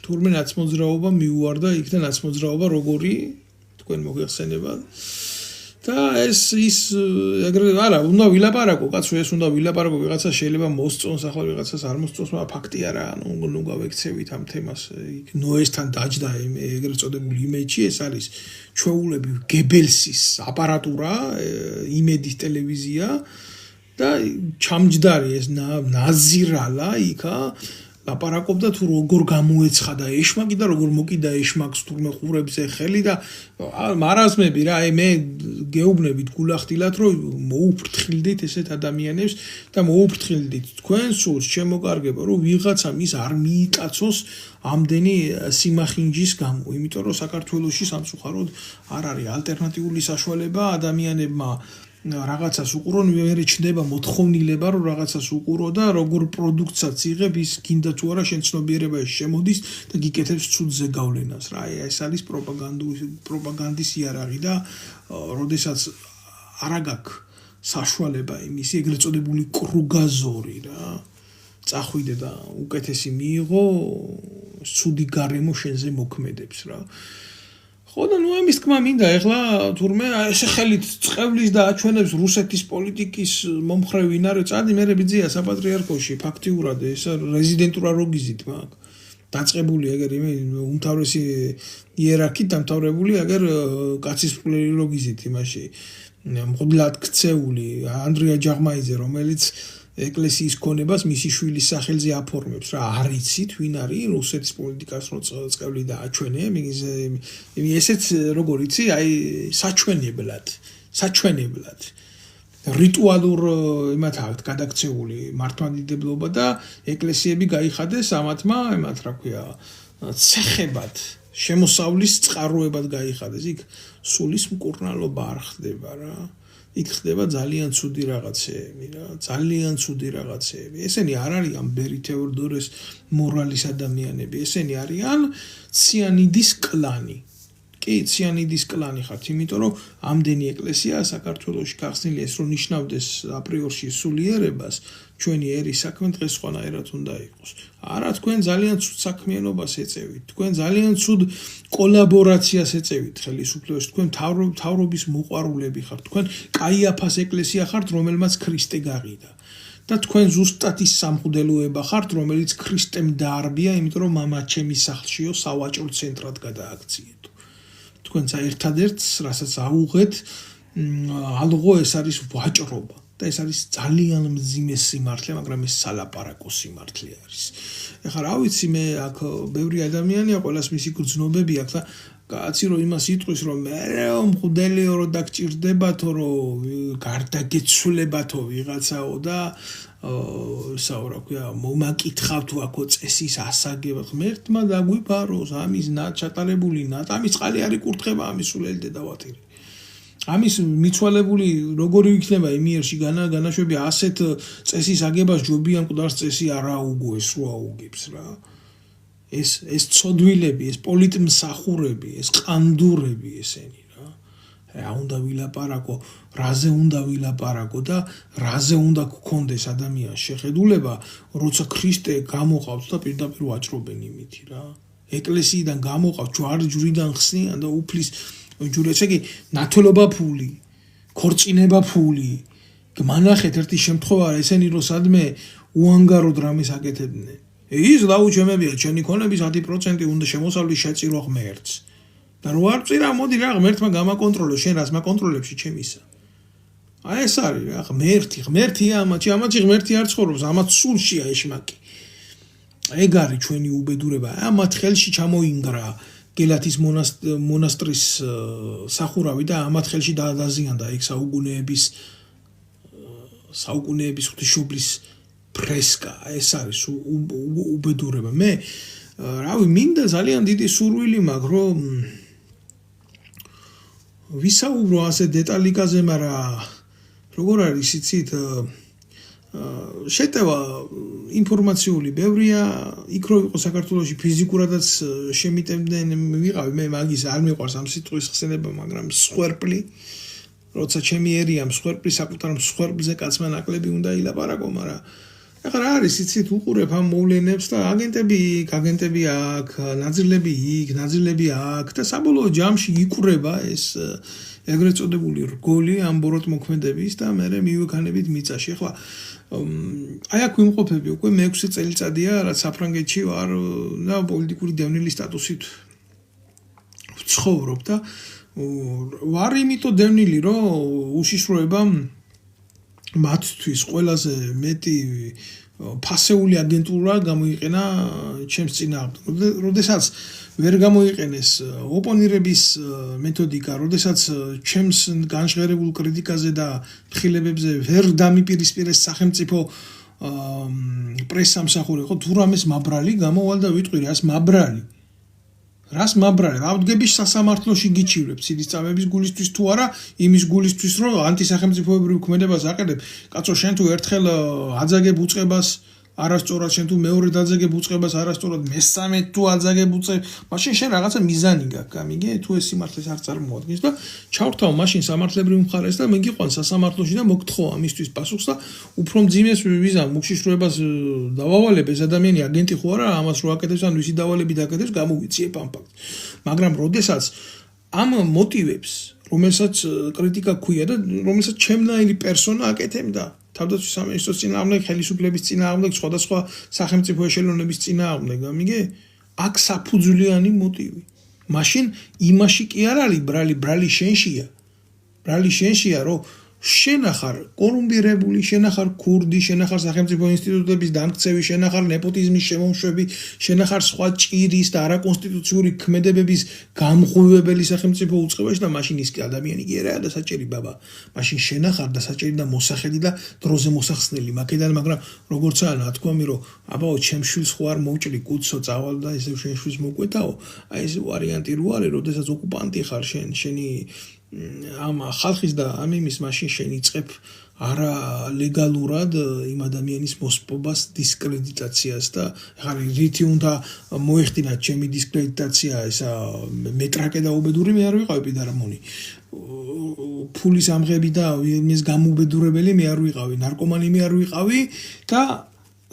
თურმე ნაცმოძრაობა მიუვარდა იქ და ნაცმოძრაობა როგორი თქვენ მოგეხსენებათ და ეს ის ეგრე არა უნდა ვილაპარაკო კაცო ეს უნდა ვილაპარაკო ვიღაცა შეიძლება მოსწონს ახლა ვიღაცას არ მოსწონს მაგრამ ფაქტი არა ანუ ნუ გავექცევით ამ თემას იქ ნოესთან დაჯდა ეგრეთ წოდებული იმეჯი ეს არის ჩვეულები გებელსის აპარატურა იმედის ტელევიზია და ჩამჯდარი ეს ნაზირალა იქა ლაპარაკობდა თუ როგორ გამოეცხადა ეშმაკი და როგორ მოკიდა ეშმაკს თურმე ყურებზე ხელი და მარაზმები რა მე გეუბნებით გულახდილად რომ მოუფრთხილდით ესეთ ადამიანებს და მოუფრთხილდით თქვენ სულს შემოკარგება რომ ვიღაცამ ის არ მიიკაცოს ამდენი სიმახინჯის გამო იმიტომ რომ საქართველოში სამწუხაროდ არ არის ალტერნატიული საშუალება ადამიანებმა რაღაცას უყურონ ვერ ეჩნდება მოთხოვნილება რომ რაღაცას უყურო და როგორ პროდუქტსაც იღებ ის გინდა თუ არა შენ ცნობიერებაში შემოდის და გიკეთებს ცუდ ზეგავლენას რა ეს არის პროპაგანდის იარაღი და როდესაც არ აქვს საშუალება იმის ეგრეთ წოდებული კრუგაზორი რა წახვიდე და უკეთესი მიიღო ცუდი გარემო შენზე მოქმედებს რა ხო და ნუ ამის თქმა მინდა ეხლა თურმე ესე ხელით წევლის და აჩვენებს რუსეთის პოლიტიკის მომხრე ვინ არის წადი მე ბიძია საპატრიარქოში ფაქტიურად ეს რეზიდენტურა როგიზით მაგ დაწყებული ეგერ უმთავრესი იერარქით დამთავრებული ეგერ კაცის ფულერი როგიზით იმაში მღვდლად ქცეული ანდრია ჯაღმაიძე რომელიც ეკლესიის ქონებას მისი შვილის სახელზე აფორმებს რა არიცით ვინ არის რუსეთის პოლიტიკას რო წევრი და აჩვენე ესეც როგორ იცი აი საჩვენებლად რიტუალურ იმათ აქვს გადაქცეული მართლმადიდებლობა და ეკლესიები გაიხადეს ამათმა იმათ რა ქვია ცეხებად შემოსავლის წყაროებად გაიხადეს იქ სულის მკურნალობა არ ხდება რა იქ ხდება ძალიან ცუდი რაღაცეები რა ძალიან ცუდი რაღაცეები ესენი არ არიან ბერი თეოდორეს მორალის ადამიანები ესენი არიან ციანიდის კლანი კი ციანიდის კლანი ხართ იმიტომ რომ ამდენი ეკლესია საქართველოში გახსნილი ეს რომ ნიშნავდეს აპრიორში სულიერებას ჩვენი ერის საქმე დღეს სხვანაირად უნდა იყოს არა თქვენ ძალიან ცუდ საქმიანობას ეწევით თქვენ ძალიან ცუდ კოლაბორაციას ეწევით ხელისუფლებაში თქვენ თავრობის მოყვარულები ხართ თქვენ კაიაფას ეკლესია ხართ რომელმაც ქრისტე გაყიდა და თქვენ ზუსტად ის სამღვდელოება ხართ რომელიც ქრისტემ დაარბია იმიტომ რომ მამა ჩემის სახლშიო სავაჭრო ცენტრად გადააქციეთო თქვენ ერთადერთს რასაც აუღეთ ალღო ეს არის ვაჭრობა და ეს არის ძალიან მძიმე სიმართლე, მაგრამ ეს სალაპარაკო სიმართლე არის. ეხლა რა ვიცი მე აქ ბევრი ადამიანია, ყველას მისი გრძნობები აქვს და კაცი რომ იმას იტყვის რომ მე მღვდელიო რომ დაგჭირდებათო რომ გარდაგეცვლებათო ვიღაცაო და რა ქვია მომაკითხავთ აქო წესის ასაგება ღმერთმა დაგვიფაროს ამის ჩატარებული ამის წყალი არის კურთხება ამის სულელი დედავათირი ამის მიცვალებული როგორი იქნება იმიერში განაშვები ასეთ წესის აგებას ჯობიან მკვდარს წესი არ აუგოს რო აუგებს რა ეს ცოდვილები ეს პოლიტმსახურები ეს ყანდურები ესენი რა უნდა ვილაპარაკო რაზე უნდა ვილაპარაკო და რაზე უნდა გქონდეს ადამიანს შეხედულება როცა ქრისტე გამოყავს და პირდაპირ ვაჭრობენ იმითი რა ეკლესიიდან გამოყავს ჯვარჯვრიდან ხსნიან და უფლის ჯურეც იგი ნათლობა ფული ქორწინება ფული გმანახეთ ერთი შემთხვევა ესენი რომ სადმე უანგაროდ რამეს აკეთებდნენ ის დაუჩემებია ჩვენი ქონების 10% უნდა შემოსავლის შეწირო ღმერთს და რო არ წირა მოდი რა ღმერთმა გამაკონტროლო შენ რას მაკონტროლებში ჩემისა აი ეს არის რა ღმერთია ამათი ღმერთი არ ცხოვრობს ამათ სულშია ეშმაკი ეგ არის ჩვენი უბედურება ამათ ხელში ჩამოინგრა გელათის მონასტრის სახურავი და ამათ ხელში დააზიანდა ეგ საუკუნეების ღვთისმშობლის ფრესკა ეს არის უბედურება მე რავი მინდა ძალიან დიდი სურვილი მაქვს რომ ვისაუბრო ასე დეტალიკაზე მაგრამ როგორ არის იცით შეტევა ინფორმაციული ბევრია იქ რო იყო საქართველოში ფიზიკურადაც შემიტევდნენ ვიყავი მე მაგის არ მიყვარს ამ სიტყვის ხსენება მაგრამ მსხვერპლი როცა ჩემი ერია მსხვერპლი საკუთარ მსხვერპლზე კაცმა ნაკლები უნდა ილაპარაკო მაგრამ ეხლა რა არის იცით უყურებ ამ მოვლენებს და აგენტები აქ ნაძილები იქ ნაძილები აქ და საბოლოო ჯამში იკვრება ეს ეგრეთ წოდებული რგოლი ამ ბოროტმოქმედების და მე მივექანებით მიწაში ეხლა აი აქ ვიმყოფები უკვე მე-6 წელიწადია რაც საფრანგეთში ვარ და პოლიტიკური დევნილის სტატუსით ვცხოვრობ და ვარ იმიტომ დევნილი რომ უშიშროება მათთვის ყველაზე მეტი ფასეული აგენტურა გამოიყენა ჩემს წინააღმდეგ როდესაც ვერ გამოიყენეს ოპონირების მეთოდიკა როდესაც ჩემს განშღერებულ კრიტიკაზე და ხილებებზე ვერ დამიპირისპირეს სახელმწიფო პრესამსახური იყო თუ რამეს მაბრალი გამოვალ და ვიტყვი რას მაბრალი ავდგები სასამართლოში გიჩივრებ ცივისწამების გულისთვის თუ არა იმის გულისთვის რომ ანტისახელმწიფოებრივ ქმედებას აყენებ კაცო შენ თუ ერთხელ აძაგებ უწყებას არასწორად შენ თუ მეორე დაძაგებ უწყებას არასწორად მესამე თუ აძაგებ უწყებ მაშინ შენ რაღაცა მიზანი გაქვს გამიგე თუ ეს სიმართლეს არ წარმოადგენს და ჩავრთავ მაშინ სამართლებრივ მხარეს და მიგიყვან სასამართლოში და მოგთხო ამისთვის პასუხს და უფრო მძიმეს ვიზამ მუქშიშროებას დავავალებ ეს ადამიანი აგენტი ხო არა ამას რო აკეთებს ან ვისი დავალებით აკეთებს გამოვიციებ ამ ფაქტს მაგრამ როდესაც ამ მოტივებს რომელსაც კრიტიკა ქვია და რომელსაც ჩემნაირი პერსონა აკეთებდა თავდაცვის სამინისტროს წინააღმდეგ, ხელისუფლების წინააღმდეგ, სხვადასხვა სახელმწიფო ეშელონების წინააღმდეგ, გამიგე? აქ საფუძვლიანი მოტივი. მაშინ იმაში კი არ არის ბრალი შენშია. ბრალი შენშია, რომ შენ ახარ კორუმპირებული, შენ ახარ ქურდი, შენ ახარ სახელმწიფო ინსტიტუტების დამქცევი, შენ ახარ ნეპოტიზმის შემომშვები, შენ ახარ სხვა ჭირის და არაკონსტიტუციური ქმედებების გამღვივებელი სახელმწიფო უწყებაში და მაშინ ის კი ადამიანი კი არაა და საჭირი ბაბა. მაშინ შენ ახარ და საჭირი და მოსახედი და დროზე მოსახსნელი მაკედან, მაგრამ როგორცაა ნათქვამი, რომ აბაო ჩემშვილს ხო არ მოვჭრი კუცო წავალ და ესე შენშვილს მოკვეთაო. აი ეს ვარიანტი რო არის, როდესაც ოკუპანტი ხარ შენი ამ ხალხის და ამ იმის მაშინ შეიწყებ არა ლეგალურად იმ ადამიანის მოსპობას დისკრედიტაციას და ახლა რითი უნდა მოეხდინათ ჩემი დისკრედიტაცია ესა მეტრაკე და უბედური მე არ ვიყავი პიდარმონი ფულის ამღები და იმის გამუბედურებელი მე არ ვიყავი ნარკომანი მე არ ვიყავი და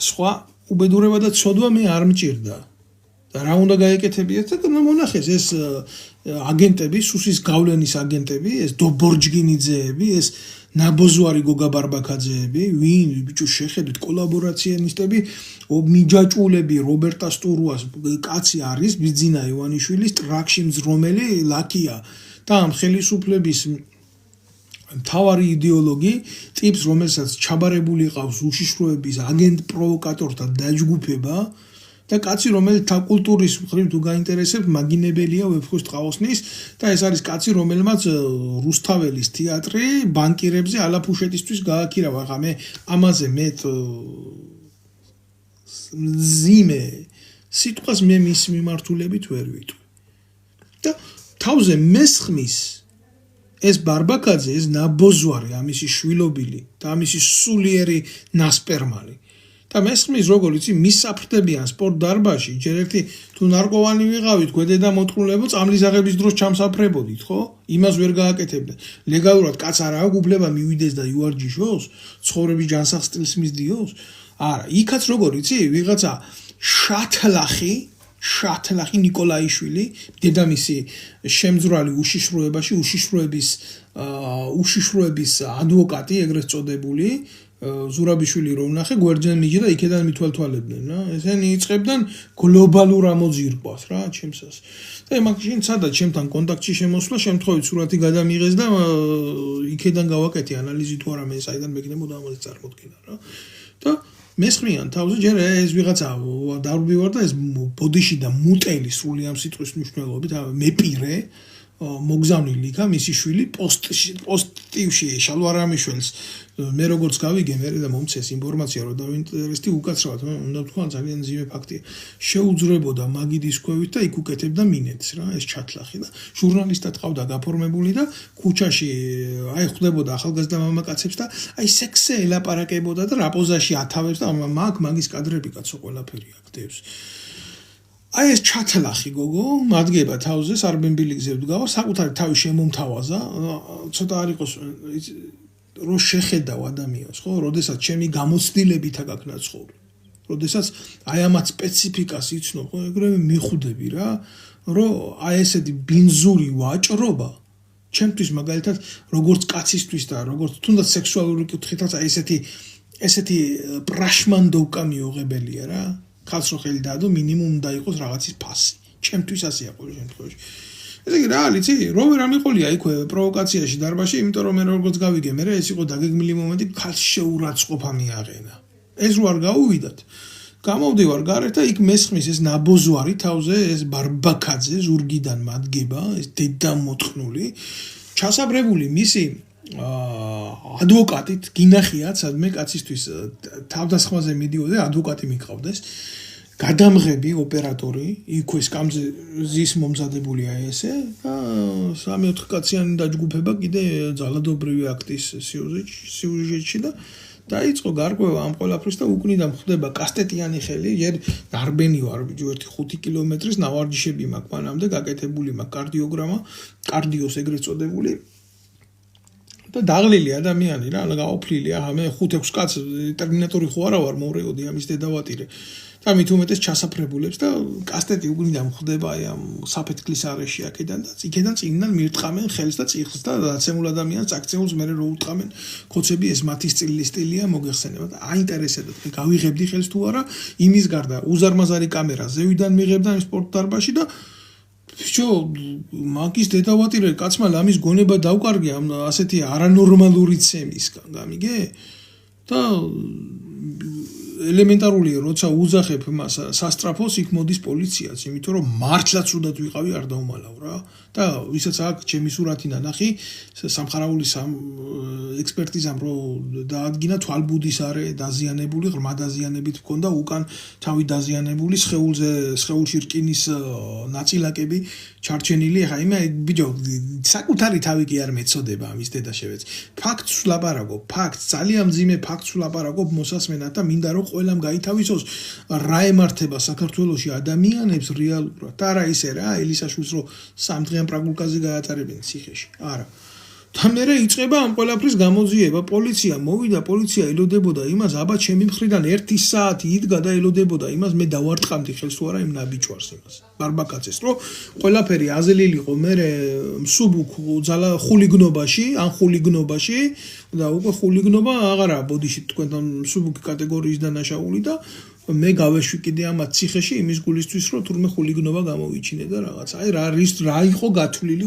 სხვა უბედურება და ცოდვა მე არ მჭირდა და რა უნდა გაეკეთებიათ და მონახეს ეს აგენტები, სუსის გავლენის აგენტები, ეს დობორჯგინიძეები, ეს ნაბოზვარი გოგა ბარბაქაძეები, ვინ ბიჭო შეხედეთ კოლაბორაციონისტები, მიჯაჭულები რობერტა სტურუას კაცი არის, ბიძინა ივანიშვილის ტრაქში მძრომელი ლაკია და ამ ხელისუფლების მთავარი იდეოლოგი ტიპს, რომელსაც ჩაბარებული ყავს უშიშროების აგენტ პროვოკატორთა დაჯგუფება და კაცი, რომელიც კულტურის მხრივ თუ გაინტერესებს, მაგინებელია ვეფხვის ტყაოსნის და ეს არის კაცი, რომელმაც რუსთაველის თეატრი ბანკირებზე ალაფუშეტისთვის გააქირავა. ხა მე ამაზე მეტ ზიმე სიტყვას მე მის მიმართულებით ვერ ვიტყვი. და თავზე მესხმის ეს ბარბაკაძე, ეს ნაბოზვარი, ამისი შვილობილი და ამისი სულიერი ნასპერმალი. და მესხმის როგორ იცი მის საფრთხებიან სპორტ დარბაზში ჯერ ერთი თუ ნარკოვანი ვიყავით გვედედა მოთხრულებო წამლის აღების დროს ჩამსაფრებოდით ხო იმას ვერ გააკეთებდა ლეგალურად კაც არ აქვს უფლება მივიდეს და იუარჯიშოს ცხოვრების ჯანსაღ სტილს მისდიოს არა იქაც როგორ იცი ვიღაცა შათლახი ნიკოლაიშვილი დედამისი შემძვრალი უშიშროებაში უშიშროების ადვოკატი ეგრეთ წოდებული ზურაბიშვილი რო ვნახე გვერდზე მიჯდა და იქედან მithვალთვალებდნენ რა ესენი იწყებდნენ გლობალურ ამოძირკვას რა ჩემსას და მაშინ სადაც ჩემთან კონტაქტში შემოსვლა შემთხვევით სურათი გადამიღეს და იქედან გავაკეთე ანალიზი თუ არა მე საიდან მეკნებოდა ამაზე წარმოდგენა რა და მესხმიან თავზე ჯერ ეს ვიღაცა დავრბივარ და ეს ბოდიში და მუტელი სრული ამ სიტყვის მნიშვნელობით მეპირე მოგზავნილი იქა მისი შვილი პოსტივში შალვარამიშვილს მე როგორც გავიგე მე და მომცეს ინფორმაცია რომ დავინტერესდი უკაცრავად უნდა თქვა ძალიან ძიმე ფაქტია შეუძრებოდა მაგიდის ქვევით და იქ უკეთებდა მინეთს რა ეს ჩათლახი და ჟურნალისტად ყავდა გაფორმებული და ქუჩაში აი ხვდებოდა ახალგაზრდა მამაკაცებს და აი სექსზე ელაპარაკებოდა და რა პოზაში ათავებს და მაგის კადრები კაცო ყველაფერი აქტებს აი ეს ჩათლახი გოგო მადგება თავზე სარბენბილიგზე ვდგავა საკუთარი თავი შემომთავაზა ცოტა არ იყოს რო შეხედავ ადამიანს ხო როდესაც ჩემი გამოცდილებით აკაკნა ცხოვრი როდესაც აი ამათ სპეციფიკას იცნობ ხო ეგრევე მიხვდები რა რომ აი ესეთი ბინზური ვაჭრობა ჩემთვის მაგალითად როგორც კაცისთვის და როგორც თუნდაც სექსუალური კუთხითაც აი ესეთი პრაშმანდოვკა მიუღებელია რა ხალხს რო ხელი დაადო მინიმუმ უნდა იყოს რაღაცის ფასი ჩემთვის ასეა ყოველ შემთხვევაში ესე იგი რა იცი რო ვერ ამიყოლია იქვე პროვოკაციაში დარბაზში იმიტომ რომ მე როგორც გავიგე მე ეს იყო დაგეგმილი მომენტი ხალხს შეურაცხყოფა მიაღენა ეს რო არ გაუვიდათ გამოვდივარ გარეთ და იქ მესხმის ეს ნაბოზვარი თავზე ეს ბარბაკაძე ზურგიდან მადგება ეს დედა მოთხნული ჩასაბრებული მისი ადვოკატით გინახიათ სადმე კაცისთვის თავდასხმაზე მიდიოდა ადვოკატი მიყავდეს გადამღები ოპერატორი იქვე სკამზის მომზადებულია ესე და 3-4 კაციანი დაჯგუფება კიდე ძალადობრივი აქტის სიუჟეტში და დაიწყო გარკვევა ამ ყველაფრის და უკნიდან ხდება კასტეტიანი ხელი ჯერ დარბენი ვარ ერთი 5 კილომეტრის ნავარჯიშები მაქვს მანამდე გაკეთებული მაქვს კარდიოგრამა კარდიოს ეგრეთ წოდებული და დაღლილი ადამიანი რა გაოფლილი ახლა მე 5-6 კაც ტერმინატორი ხო არა ვარ მორეოდი ამის დედავატირე და მით უმეტეს ჩასაფრებულებს და კასტეტი უკნიდან ხდება აი ამ საფეთქლის არეში აქედან და იქედან წინიდან მირტყამენ ხელს და წიხლს და დაცემულ ადამიანს აქცეულს მე რო უტყამენ ხოცები ეს მათი სტილია მოგეხსენება და აინტერესებდათ მე გავიღებდი ხელს თუ არა იმის გარდა უზარმაზარი კამერა ზევიდან მიღებდა იმ სპორტ დარბაზში და ბიჭო მაგის დედავატირე კაცმა ლამის გონება დავკარგე ამ ასეთი არანორმალური ცემისგან გამიგე და ელემენტარულია როცა უძახებ მას სასტრაფოს იქ მოდის პოლიციაც იმიტომ რომ მართლაც უდად ვიყავი არ დავმალავ რა და ვისაც აქ ჩემი სურათი ნანახი სამხარაულის ექსპერტიზამ რო დაადგინა თვალბუდის არე დაზიანებული ღრმა დაზიანებით მქონდა უკან თავი დაზიანებული სხეულში რკინის ნაწილაკები ჩარჩენილი ახლა იმე ბიჭო საკუთარი თავი კი არ მეწოდება ამის დედა შევეც ფაქტს ვლაპარაკობ ფაქტს ძალიან მძიმე ფაქტს ვლაპარაკობ მოსასმენად და მინდა რომ ყველამ გაითავისოს რა ემართება საქართველოში ადამიანებს რეალურად და არა ისე რა ელისაშვილს რო 3 დღიან პრაგულკაზე გაატარებენ ციხეში არა და მე იწყება ამ ყველაფრის გამოძიება პოლიცია მოვიდა პოლიცია ელოდებოდა იმას აბა ჩემი მხრიდან 1 საათი იდგა და ელოდებოდა იმას მე დავარტყამდი ხელს თუ არა იმ ნაბიჯვარს იმას ბარბაკაძეს რომ ყველაფერი აზლილიყო მე მსუბუქ ხულიგნობაში და უკვე ხულიგნობა აღარა ბოდიში თქვენთან მსუბუქი კატეგორიის დანაშაული და მე გავეშვი კიდე ამათ ციხეში იმის გულისთვის რომ თურმე ხულიგნობა გამოვიჩინე და რაღაც აი რა იყო გათვლილი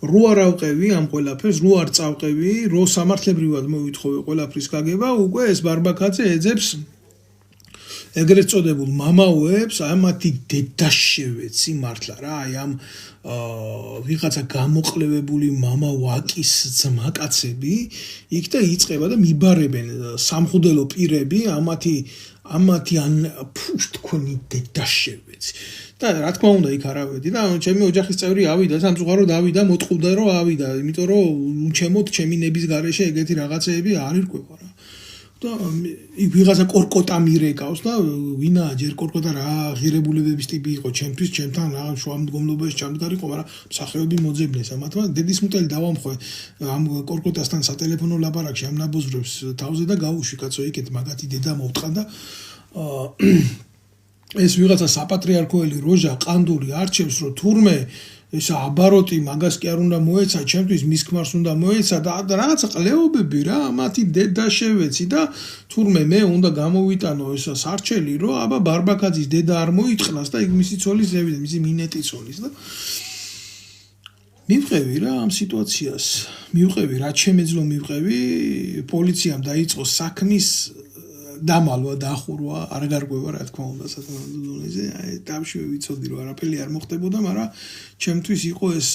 რო არ ავყევი ამ ყველაფერს, რო არ წავყევი, რო სამართლებრივად მოვითხოვე ყველაფრის გაგება, უკვე ეს ბარბაკაძე ეძებს ეგრეთ წოდებულ მამაოებს, ამათი დედაშევეცი მართლა რა, აი ამ ვიღაცა გამოყლევებული მამა ვაკის ძმაკაცები იქ და იწყება და მიბარებენ სამხუდელო პირები ამათი თქონი დედაშევეცი და რა თქმა უნდა იქ არ ავედი და ჩემი ოჯახის წევრი ავიდა სამწუხაროდ ავიდა მოტყუდა რომ ავიდა იმიტომ რომ ჩემოთ ჩემი ნების გარეშე ეგეთი რაღაცეები არ ირკვევა რა და ვიღაცა კორკოტა მირეკავს და ვინა ჯერ კორკოტა რა ღირებულებების ტიპი იყო ჩემთვის ჩემთან რა შუამდგომლობაში ჩამდგარიყო მაგრამ მსახიობი მოძებნეს ამათმა დედის მუტელი დავამხო ამ კორკოტასთან სატელეფონო ლაპარაკში ამ ნაბოზრებს თავზე და გავუშვი კაცო იქეთ მაგათი დედა მოვტყან და ეს ვიღაცა საპატრიარქოელი როჟა ყანდური არჩევს რომ თურმე ეს აბაროტი მაგას კი არ უნდა მოეცა ჩემთვის მის ქმარს უნდა მოეცა და რაღაცა ყლეობები რა მათი დედაშევეცი და თურმე მე უნდა გამოვიტანო ეს სარჩელი რომ აბა ბარბაკაძის დედა არ მოიტყნას და იქ მისი ცოლის ზევი მისი მინეტი ცოლის და მივყევი რა ამ სიტუაციას მივყევი რა შემეძლო მივყევი პოლიციამ დაიწყო საქმის დამალვა დახურვა არ გარკვევა რა თქმა უნდა სასამართლო დონეზე აი თავშივე ვიცოდი რომ არაფერი არ მოხდებოდა მაგრამ ჩემთვის იყო ეს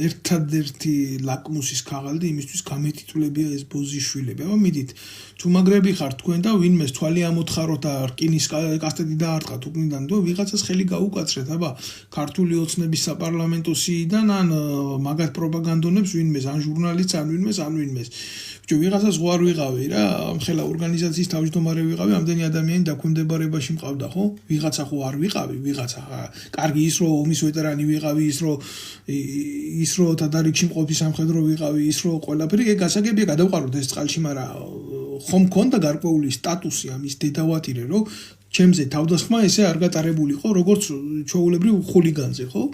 ერთადერთი ლაკმუსის ქაღალდი იმისთვის გამეთითულებია ეს ბოზიშვილები აბა მიდით თუ მაგრები ხართ თქვენ და ვინმეს თვალი ამოთხაროთ და რკინის კასტეტი დაარტყათ უკნიდან და ვიღაცას ხელი გაუკაცრეთ აბა ქართული ოცნების საპარლამენტო სიიდან ან მაგათ პროპაგანდონებს ვინმეს ან ჟურნალისტს ან ვინმეს ვიღაცას არ ვიყავი რა ხელა ორგანიზაციის თავმჯდომარე ვიყავი ამდენი ადამიანი დაქვემდებარებაში მყავდა ხო ვიღაცა ხო არ ვიყავი ვიღაცა კარგი ის რომ ომის ვეტერანი ვიყავი ის რომ თადარიგში მყოფი სამხედრო ვიყავი ის რომ ყველაფერი ეგ გასაგებია გადავყაროთ ეს წყალში მაგრამ ხომ მქონდა გარკვეული სტატუსი ამის დედავატირე რომ ჩემზე თავდასხმა ესე არ გატარებულიყო როგორც ჩვეულებრივ ხულიგანზე ხო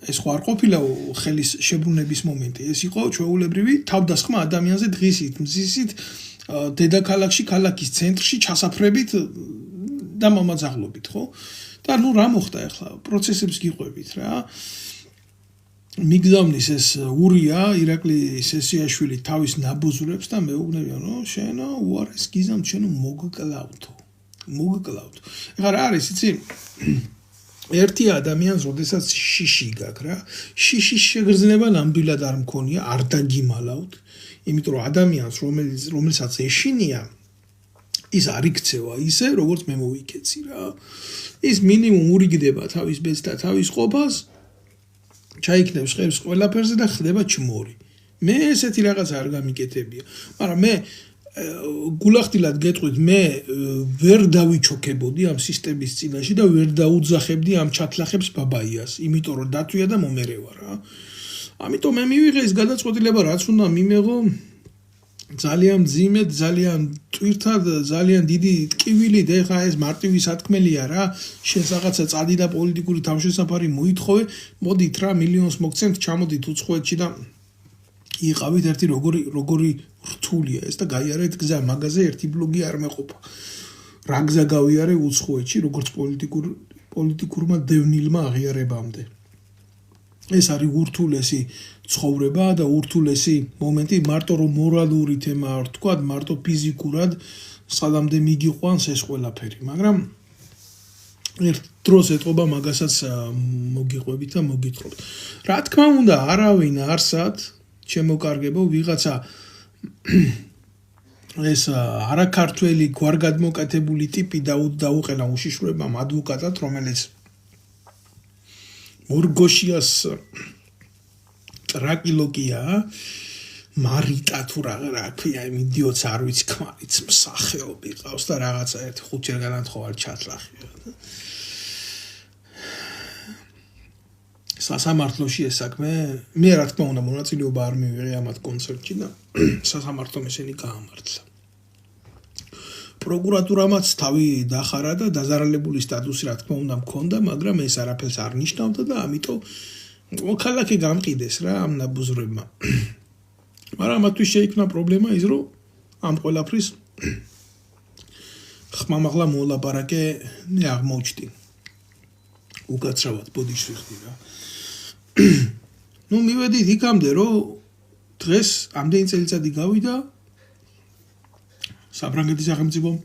ეს ხო არ ყოფილა ხელის შებრუნების მომენტი ეს იყო ჩვეულებრივი თავდასხმა ადამიანზე დღისით მზისით დედაქალაქში ქალაქის ცენტრში ჩასაფრებით და მომაძაღლობით ხო და ნუ რა მოხდა ახლა პროცესებს გიყვებით რა მიგზავნის ეს ურია ირაკლი სესიაშვილი თავის ნაბოზრებს და მეუბნებიან რომ შენო უარეს გიზამ შენო მოგკლავთო ეხლა რა არის იცი ერთი ადამიანს როდესაც შიში გაქვს რა შიშის შეგრძნება ნამდვილად არ მქონია არ დაგიმალავთ იმიტომ რომ ადამიანს რომელსაც ეშინია ის არ იქცევა ისე როგორც მე მოვიქეცი რა ის მინიმუმ ურიგდება თავის ბედს და თავის ყოფას ჩაიქნევს ხებს ყველაფერზე და ხდება ჩმორი მე ესეთი რაღაც არ გამიკეთებია მაგრამ მე გულახდილად გეტყვით მე ვერ დავიჩოქებოდი ამ სისტემის წინაშე და ვერ დაუძახებდი ამ ჩათლახებს ბაბაიას იმიტომ რომ დათვია და მომერევა რა ამიტომ მე მივიღე ეს გადაწყვეტილება რაც უნდა მიმეღო ძალიან მძიმედ ძალიან ტვირთად ძალიან დიდი ტკივილით ეხა ეს მარტივი სათქმელია რა შენ რაღაცა წადი და პოლიტიკური თავშესაფარი მოითხოვე მოდით რა მილიონს მოგცემთ ჩამოდით უცხოეთში და იყავით ერთი როგორი რთულია ეს და გაიარეთ გზა მაგაზე ერთი ბლოგი არ მეყოფა რა გზა გავიარე უცხოეთში როგორც პოლიტიკურმა დევნილმა აღიარებამდე ეს არის ურთულესი ცხოვრება და ურთულესი მომენტი მარტო რომ მორალური თემა არ თქვა მარტო ფიზიკურად სადამდე მიგიყვანს ეს ყველაფერი მაგრამ ერთ დროს ეტყობა მაგასაც მოგიყვებით და მოგიტყობთ რა თქმა უნდა არავინ არსად შემოკარგებო ვიღაცა ეს არაქართველი გვარგადმოკეთებული ტიპი დაუყენა უშიშროებამ ადვოკატად რომელიც ორგოშიას ტრაკილოკია მარიტა თუ რა ქვია იმ იდიოტს არ ვიცი ქმარიც მსახეობი ყავს და რაღაცა ერთი ხუთჯერ განათხოვარ ჩათლახია სასამართლოში ეს საქმე მე რა თქმა უნდა მონაწილეობა არ მივიღე ამათ კონცერტში და სასამართლომ ესენი გაამართლა პროკურატურამაც თავი დახარა და დაზარალებული სტატუსი რა თქმა უნდა მქონდა მაგრამ ეს არაფერს არ ნიშნავდა და ამიტომ მოქალაქე გამყიდეს რა ამ ნაბუზრებმა მაგრამ მათთვის შეიქმნა პრობლემა ის რომ ამ ყველაფრის ხმამაღლა მოლაპარაკე მე აღმოჩნდი უკაცრავად ბოდიში ხდი რა ნუ მივედით იქამდე, რომ დღეს ამდენი წელიწადი გავიდა საფრანგეთის სახელმწიფომ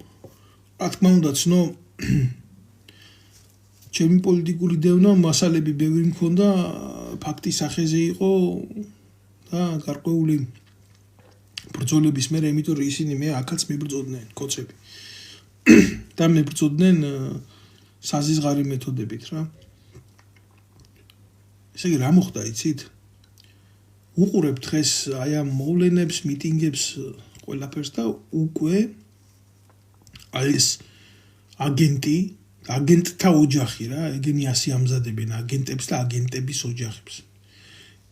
რა თქმა უნდა ცნო ჩემი პოლიტიკური დევნა მასალები ბევრი მქონდა ფაქტის სახეზე იყო და გარკვეული ბრძოლების მერე იმიტომ რომ ისინი მე აქაც მიბრძოდნენ კოცები და მიბრძოდნენ საზიზღარი მეთოდებით რა ესე იგი რა მოხდა იცით უყურებ დღეს აი ამ მოვლენებს მიტინგებს ყველაფერს და უკვე აი ეს აგენტთა ოჯახი რა ეგენი ასე ამზადებენ აგენტებს და აგენტების ოჯახებს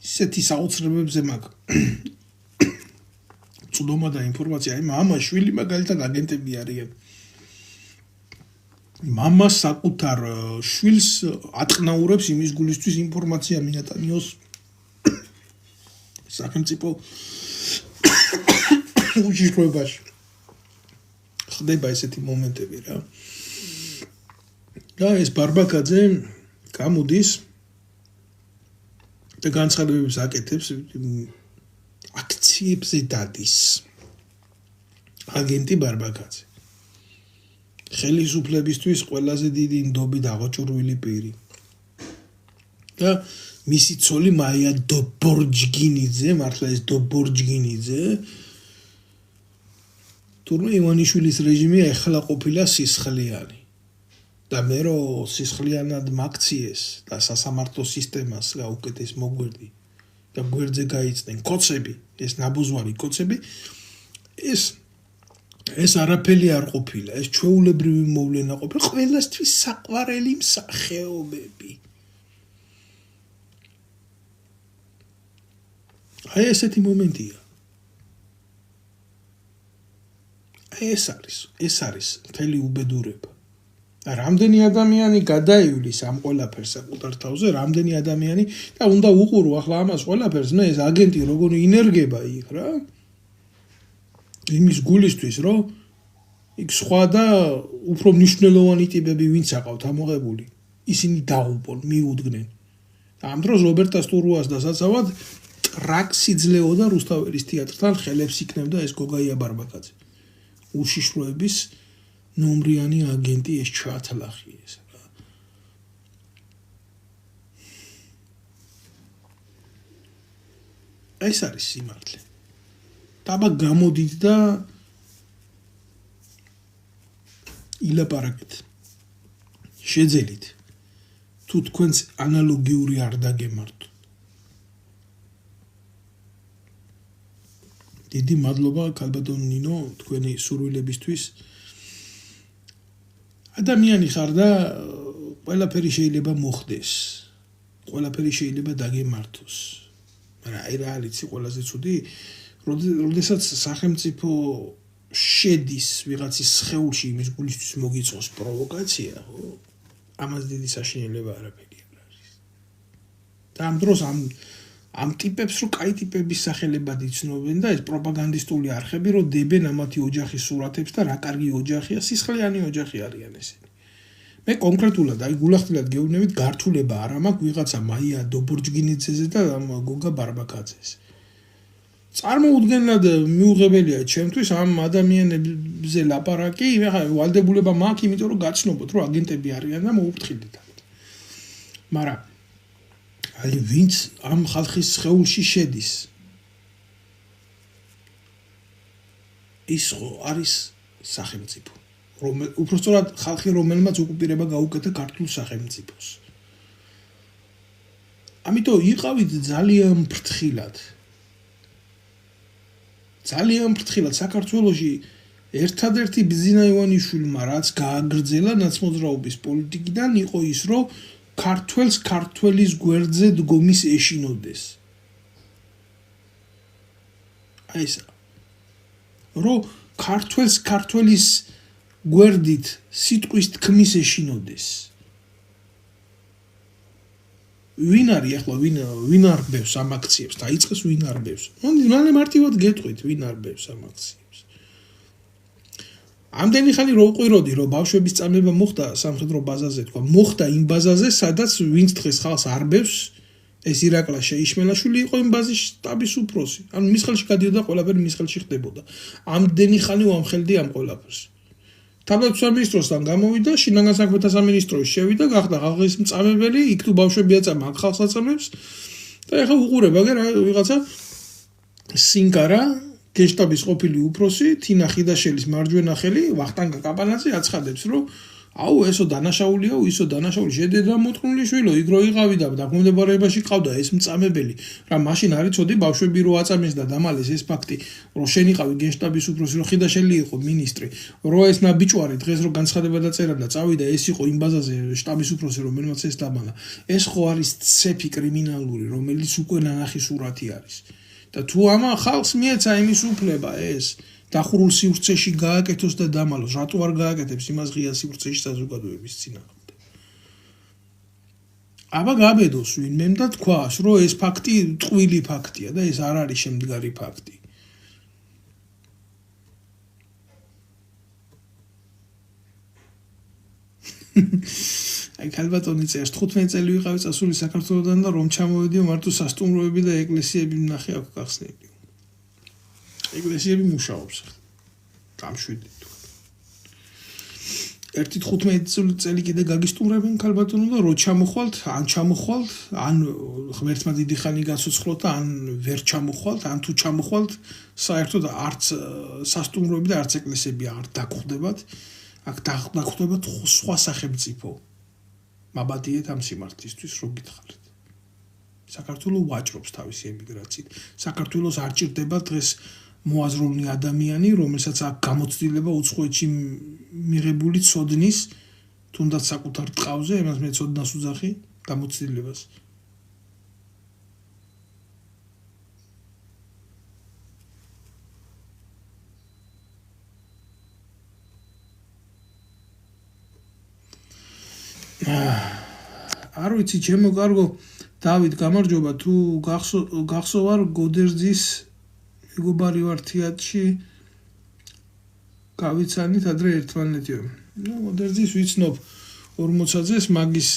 ისეთი საოცრებებზე მაქვს წვდომა და ინფორმაცია აი მამა შვილი მაგალითად აგენტები არიან მამა საკუთარ შვილს ატყნაურებს იმის გულისთვის ინფორმაცია მიატანიოს სახელმწიფო უშიშროებაში ხდება ესეთი მომენტები რა და ეს ბარბაკაძე გამოდის და განცხადებებს აკეთებს აქციებზე დადის აგენტი ბარბაკაძე ხელისუფლებისთვის ყველაზე დიდი ნდობით აღოჭურვილი პირი და მისი ცოლი მაია დობორჯგინიძე მართლა ეს დობორჯგინიძე თურმე ივანიშვილის რეჟიმი ახლა ყოფილა სისხლიანი და მე რომ სისხლიანად მაქციეს და სასამართლო სისტემას გაუკეთეს მოგვერდი და გვერდზე გაიწდნენ კოცები ეს ნაბუზვარი კოცები ეს არაფერი არ ყოფილა ეს ჩვეულებრივი მოვლენა ყოფილა ყველასთვის საყვარელი მსახეობები აი ესეთი მომენტია ეს არის მთელი უბედურება რამდენი ადამიანი გადაივლის ამ ყველაფერს საკუთარ თავზე რამდენი ადამიანი და უნდა უყურო ახლა ამას ყველაფერს მე ეს აგენტი როგორი ინერგება იქ რა იმის გულისთვის რომ იქ სხვა და უფრო მნიშვნელოვანი ტიპები ვინც აყავთ ამოღებული ისინი დაუპონ მიუდგნენ ამ დროს რობერტა სტურუას და საცავად ტრაქსიძლეოდა რუსთაველის თეატრთან ხელებს იქნებდა ეს გოგაია ბარბაკაძე უშიშროების ნომრიანი აგენტი ეს ჩათლახი ეს რა ეს არის სიმართლე დაბა გამოდით და ილაპარაკეთ შეძელით თუ თქვენს ანალოგიური არ დაგემართოთ დიდი მადლობა ქალბატონ ნინო თქვენი სურვილებისთვის ადამიანი ხარ და ყველაფერი შეიძლება მოხდეს ყველაფერი შეიძლება დაგემართოს მაგრამ აი რა არის ყველაზე ცუდი როდესაც სახელმწიფო შედის ვიღაცის სხეულში იმის გულისთვის მოგიწოს პროვოკაცია ხო ამას დიდი საშინელება არაფერი არ არის და ამ დროს ამ ტიპებს რო კაი ტიპების სახელებად იცნობენ და ეს პროპაგანდისტული არხები რო დებენ ამათი ოჯახის სურათებს და რა კარგი ოჯახია სისხლიანი ოჯახი არიან ესენი მე კონკრეტულად აი გულახდილად გეუბნებით გართულება არ მაქვს ვიღაცა მაია დობორჯგინიძეზე და გოგა ბარბაკაძეს წარმოუდგენლად მიუღებელია ჩემთვის ამ ადამიანებზე ლაპარაკი ეხლა ვალდებულება მაქვს იმიტომ რომ გაცნობოთ რომ აგენტები არიან და მოუფრთხილდით მაგრამ აი ვინც ამ ხალხის სხეულში შედის ის არის სახელმწიფო უпростоრად ხალხი რომელმაც ოკუპირება გაუკეთა ქართულ სახელმწიფოს ამიტომ იყავით ძალიან ფრთხილად საქართველოში ერთადერთი ბიზინა ივანიშვილმა რაც გააგრძელა ნაცმოძრაობის პოლიტიკიდან იყო ის რომ ქართველის გვერდზე დგომის ეშინოდეს აი ეს რომ ქართველის გვერდით სიტყვის თქმის ეშინოდეს ვინ არის ახლა ვინ არბევს ამ აქციებს დაიწყეს ვინ არბევს მალე მარტივად გეტყვით ვინ არბევს ამ აქციებს ამდენი ხანი რო უყვიროდი რომ ბავშვების წამება მოხდა სამხედრო ბაზაზე თქვა მოხდა იმ ბაზაზე სადაც ვინც დღეს ხალხს არბევს ეს ირაკლი შეიშმელაშვილი იყო იმ ბაზის შტაბის უფროსი. ანუ მის ხელში გადიოდა ყველაფერი, მის ხელში ხდებოდა. ამდენი ხანი უამხელდი ამ ყველაფერს. თავდაცვის მინისტროსთან გამოვიდა, შინაგან საქმეთა სამინისტროში შევიდა, გახდა ხალხის მწამებელი, იქ თუ ბავშვები აწამა, აქ ხალხს აწამებს. და ეხლა უყურება რა ვიღაცა სინკარა, გეშტაბის ყოფილი უფროსი, თინა ხიდაშელის მარჯვენა ხელი, ვახტანგ კაპანაძე აცხადებს, რომ აუ ესო დანაშაულიაო, ისო დანაშაული შედედრა მოთქმული შვილო, იქ რო იყავი და დაქვემდებარებაში ყავდა ეს მწამებელი, რა მაშინ არ იცოდი ბავშვები რო აწამეს და დამალეს ეს ფაქტი, რომ შენ იყავი გენშტაბის უფროსი, რომ ხიდაშელი იყო მინისტრი, რო ეს ნაბიჭვარი დღეს რო განცხადება დაწერა და წავიდა ეს იყო იმ ბაზაზე შტაბის უფროსი, რომელმაც ეს დამალა. ეს ხო არის ცეფი კრიმინალური, რომელიც უკვე ნანახი სურათი არის. და თუ ამა ხალხს მიეცა იმის უფლება ეს დახურულ სივრცეში გააკეთოს და დამალოს, რატო არ გააკეთებს იმას ღია სივრცეში საზოგადოების წინააღმდეგ? აბა გაბედოს ვინმემ და თქვას, რომ ეს ფაქტი ტყვილი ფაქტია და ეს არ არის შემდგარი ფაქტი. აი ქალბატონი წერს 15 წელი ვიყავი წასული საქართველოსდან და რომ ჩამოვედიო მარტო სასტუმროები და ეკლესიები ვნახე აქ გახსნილი. ეკლესიები მუშაობს. გამშვიდი თუ. ერთი 15 წელი კიდე გაგისტუმრებენ ქალბატონო და რო ჩამოხვალთ, ან ღმერთმა დიდი ხანი გაცოცხლოთ და ან ვერ ჩამოხვალთ, ან თუ ჩამოხვალთ, საერთოდ არც სასტუმროები და არც ეკლესიები არ დაგხვდებათ. აქ დაგხვდებათ სხვა სახელმწიფო. მაბადიეთ ამ სიმართლისთვის რო გითხარით. საქართველოს ვაჭრობს თავისი ემიგრაციით. საქართველოს არ ჭირდება დღეს მოაზროვნე ადამიანი, რომელსაც აქ გამოცდილება უცხოეთში მიღებული ცოდნის, თუნდაც საკუთარ ტყავზე, იმას მე ცოდნას უძახი, გამოცდილებას. არ ვიცი, ჩემო კარგო, დავით, გამარჯობა, თუ გახსოვარ გოდერძის მეგობარი ვარ თეატრში გავიცანით ადრე ერთმანეთიო. გოდერძის ვიცნობ 40-ს მაგის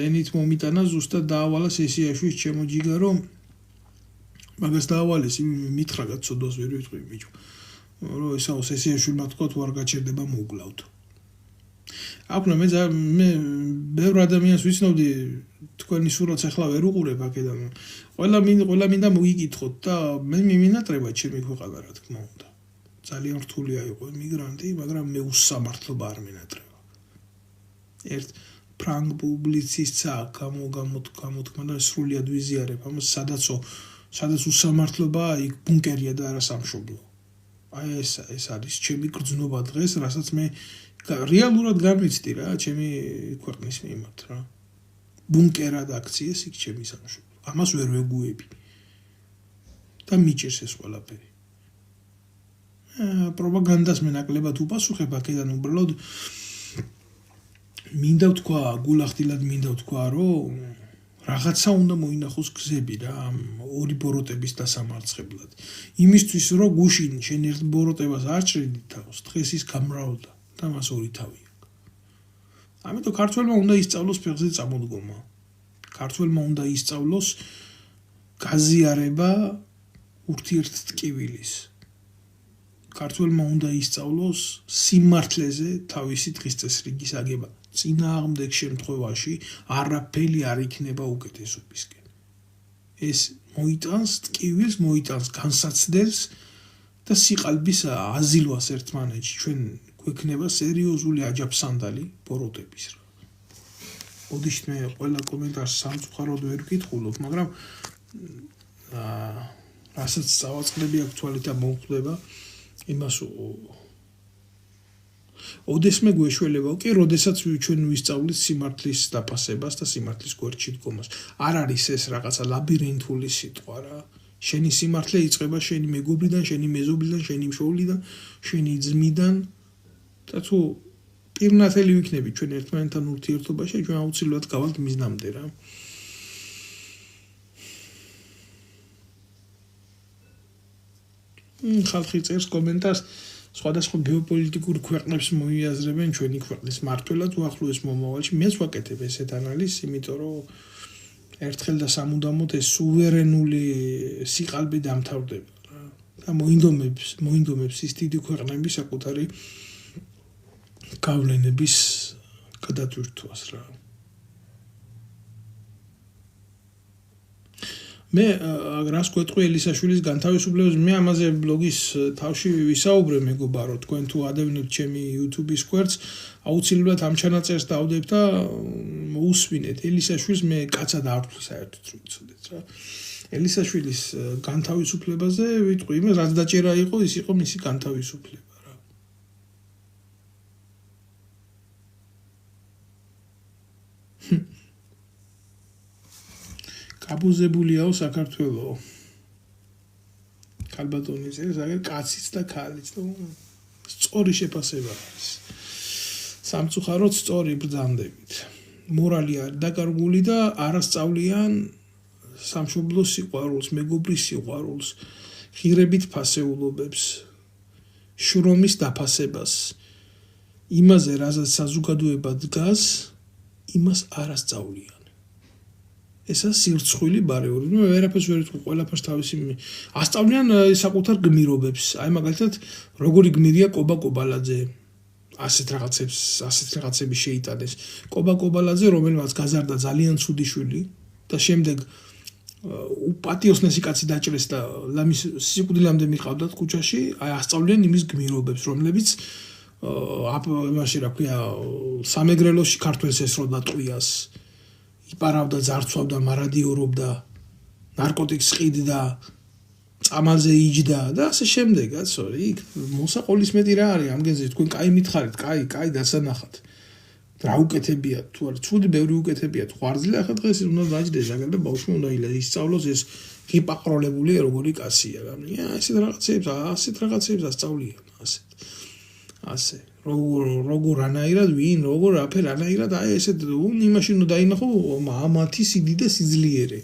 ენით მომიტანა ზუსტად დაავალა სესიაში ჩემო ჯიგარო მაგას დაავალეს მითხრა გაცოდოს ვერ ვიტყვი ბიჭო. რომ ესაო სესიაში მათქვა თუ არ გაჩერდება მოუკლავთ. აკუნა მე ბევრ ადამიანს ვიცნობდი თქვენი სურათს ახლა ვერ უყურებ აქედან. ყველა მინდა მოიგითხოთ და მე მიმინატრება ჩემი ქვეყანა რა თქმა უნდა. ძალიან რთულია იყო იმიგრანტი, მაგრამ მე უსამართლობა არ მინატრება. ერთ ფრანგ პუბლიცისტსა გამოთქმა და სრულიად ვიზიარებ ამას, სადაც უსამართლობა იქ ბუნკერია და არა სამშობლო. აი ეს არის ჩემი გრძნობა დღეს, რასაც მე რეალურად განვიცდი რა, ჩემი ქვეყნის მიმართ რა. ბუნკერად აქციეს იქ ჩემი სამშობლო. ამას ვერ ვეგუები. და მიჭირს ეს ყველაფერი. პროპაგანდას მე ნაკლებად უპასუხებ აქედან უბრალოდ მინდა ვთქვა, გულახდილად მინდა ვთქვა, რომ რაღაცა უნდა მოინახოს გზები რა, ორი ბოროტების დასამარცხებლად. იმისთვის რომ გუშინ შენ ერთ ბოროტებას არ ჭრიდი თავს, დღეს ის გამრავლდა და მას ორი თავი აქვს. ამიტომ ქართველმა უნდა ისწავლოს ფეხზე წამოდგომა. ქართველმა უნდა ისწავლოს გაზიარება ურთიერთტკივილის. ქართველმა უნდა ისწავლოს სიმართლეზე თავისი დღის წესრიგის აგება. წინააღმდეგ შემთხვევაში არაფერი არ იქნება უკეთესობისკენ. ეს მოიტანს ტკივილს, მოიტანს განსაცდელს და სიყალბის აზილვას ერთმანეთში. ჩვენ გვექნება სერიოზული აჯაფსანდალი ბოროტების რა. ოდიშთ მე ყველა კომენტარს სამწუხაროდ ვერ ვკითხულობ, მაგრამ რასაც წავაწყდები აქ და მომხდება იმას ოდესმე გვეშველება კი, როდესაც ჩვენ ვისწავლით სიმართლის დაფასებას და სიმართლის გვერდში დგომას. არ არის ეს რაღაცა ლაბირინთული სიტყვა რა. შენი სიმართლე იწყება შენი მეგობრიდან, შენი მეზობლიდან, შენი მშობლიდან, შენი ძმიდან და თუ პირნათელი ვიქნები ჩვენ ერთმანეთთან ურთიერთობაში, ჩვენ აუცილებლად გავალთ მიზნამდე რა. ხალხი წერს კომენტარს სხვადასხვა გეოპოლიტიკურ ქვეყნებს მოიაზრებენ ჩვენი ქვეყნის მართლად უახლოეს მომავალში. მეც ვაკეთებ ესეთ ანალიზს, იმიტომ რომ ერთხელ და სამუდამოდ ეს სუვერენული სიყალბე დამთავრდება რა და მოინდომებს ის დიდი ქვეყნები საკუთარი გავლენების გადატვირთვას რა მე რას გვეტყვი ელისაშვილის განთავისუფლებას მე ამაზე ბლოგის თავში ვისაუბრე მეგობარო თქვენ თუ ადევნებთ ჩემი YouTube-ის კვერცხს აუცილებლად ამ ჩანაწერს დავდებ და მოусვინეთ ელისაშვილს მე კაცად არ ვთვლი საერთოდ რომ იცოდეთ რა ელისაშვილის განთავისუფლებაზე ვიტყვი იმას რაც დაჭერა იყო ის იყო მისი განთავისუფლება რა აბუზებულიაო საქართველო ქალბატონის ეს აგერ კაციც და ქალიც და სწორი შეფასება არის სამწუხაროდ სწორი ბრძანდებით მორალი არ დაკარგული და არასწავლიან სამშობლოს სიყვარულს მეგობრის სიყვარულს ღირებით ფასეულობებს შრომის დაფასებას იმაზე რაზეც საზოგადოება დგას იმას არასწავლიან ესა სირცხვილი ბარეური. მე ვერაფერს ვერ ვიტყვი, ყველაფერს თავისი ასწავლიან საკუთარ გმირობებს. აი მაგალითად, როგორი გმირია კობა კობალაძე. ასეთ რაღაცები შეიტანეს. კობა კობალაძე, რომელმაც გაზარდა ძალიან ცუდი შვილი და შემდეგ პატიოსნესი კაცი დაჭრეს და ლამის სიკვდილამდე მიყავდათ ქუჩაში, აი ასწავლიან იმის გმირობებს, რომლებიც იმაში რა ქვია, სამეგრელოში ქართველს ესროდა ტყვიას. იპარავდა, ძარცვავდა, მარადიორობდა, ნარკოტიკს ყიდდა, წამალზე იჯდა და ასე შემდეგ, კაცო, იქ მოსაყოლის მეტი რა არის, ამ გენზე თქვენ კაი მითხარით, კაი დასანახად. რა უკეთებიათ, თუ არა, ცუდი ბევრი უკეთებიათ, ღვარძლი ახლა დღეს უნდა დაჯდეს, აგერ და ბავშვი უნდა ისწავლოს ეს გიპაყროლებული როგორი კაცია, რა. ასეთ რაღაცებს ასწავლიან, ასე. როგორ ანაირად ვინ როგორ აფერ ანაირად აი ესეთ იმაში უნდა დაინახო ამათი სიდი და სიძლიერე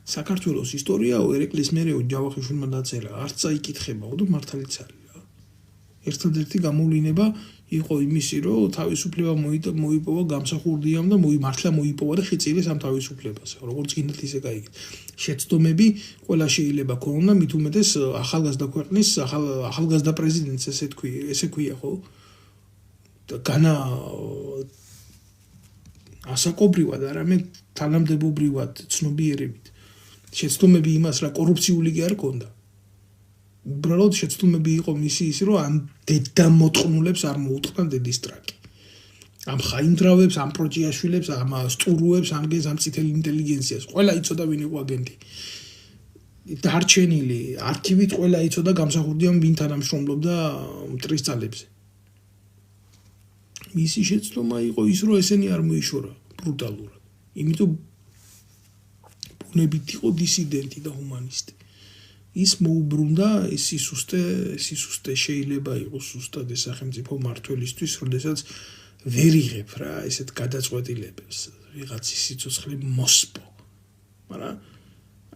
საქართველოს ისტორიაო ერეკლეს მერეო ჯავახიშვილმა დაწერა არც წაიკითხება ოდო მართალიც არის რა ერთადერთი გამოვლინება იყო იმისი რომ თავისუფლება მოიპოვა გამსახურდიამ და მართლა მოიპოვა და ხიწილეს ამ თავისუფლებას როგორც გინდათ ისე გაიგეთ შეცდომები ყველა შეიძლება ქონოდა მით უმეტეს ახალგაზრდა ქვეყნის ახალგაზრდა პრეზიდენტს ესე ქვია ხო განა ასაკობრივად არამედ თანამდებობრივად ცნობიერებით შეცდომები იმას რა კორუფციული კი არ ქონდა უბრალოდ შეცდომები იყო მისი ის რომ ამ დედამოწყნულებს არ მოუტყდა დედის ტრაკი ამ ხაინდრავებს ამ პროჭიაშვილებს ამ სტურუებს ამ წითელ ინტელიგენციას ყველა იცოდა ვინ იყო აგენტი დარჩენილი არქივით ყველა იცოდა გამსახურდიამ ვინ თანამშრომლობდა მტრის ძალებზე მისი შეცდომა იყო ის რომ ესენი არ მოიშორა ბრუტალურად იმიტომ ბუნებით იყო დისიდენტი და ჰუმანისტი ის მოუბრუნდა ის სისუსტე შეიძლება იყოს ზუსტად ეს სახელმწიფო მმართველისთვის როდესაც ვერ იღებ რა ესეთ გადაწყვეტილებებს ვიღაცის სიცოცხლე მოსპო მაგრამ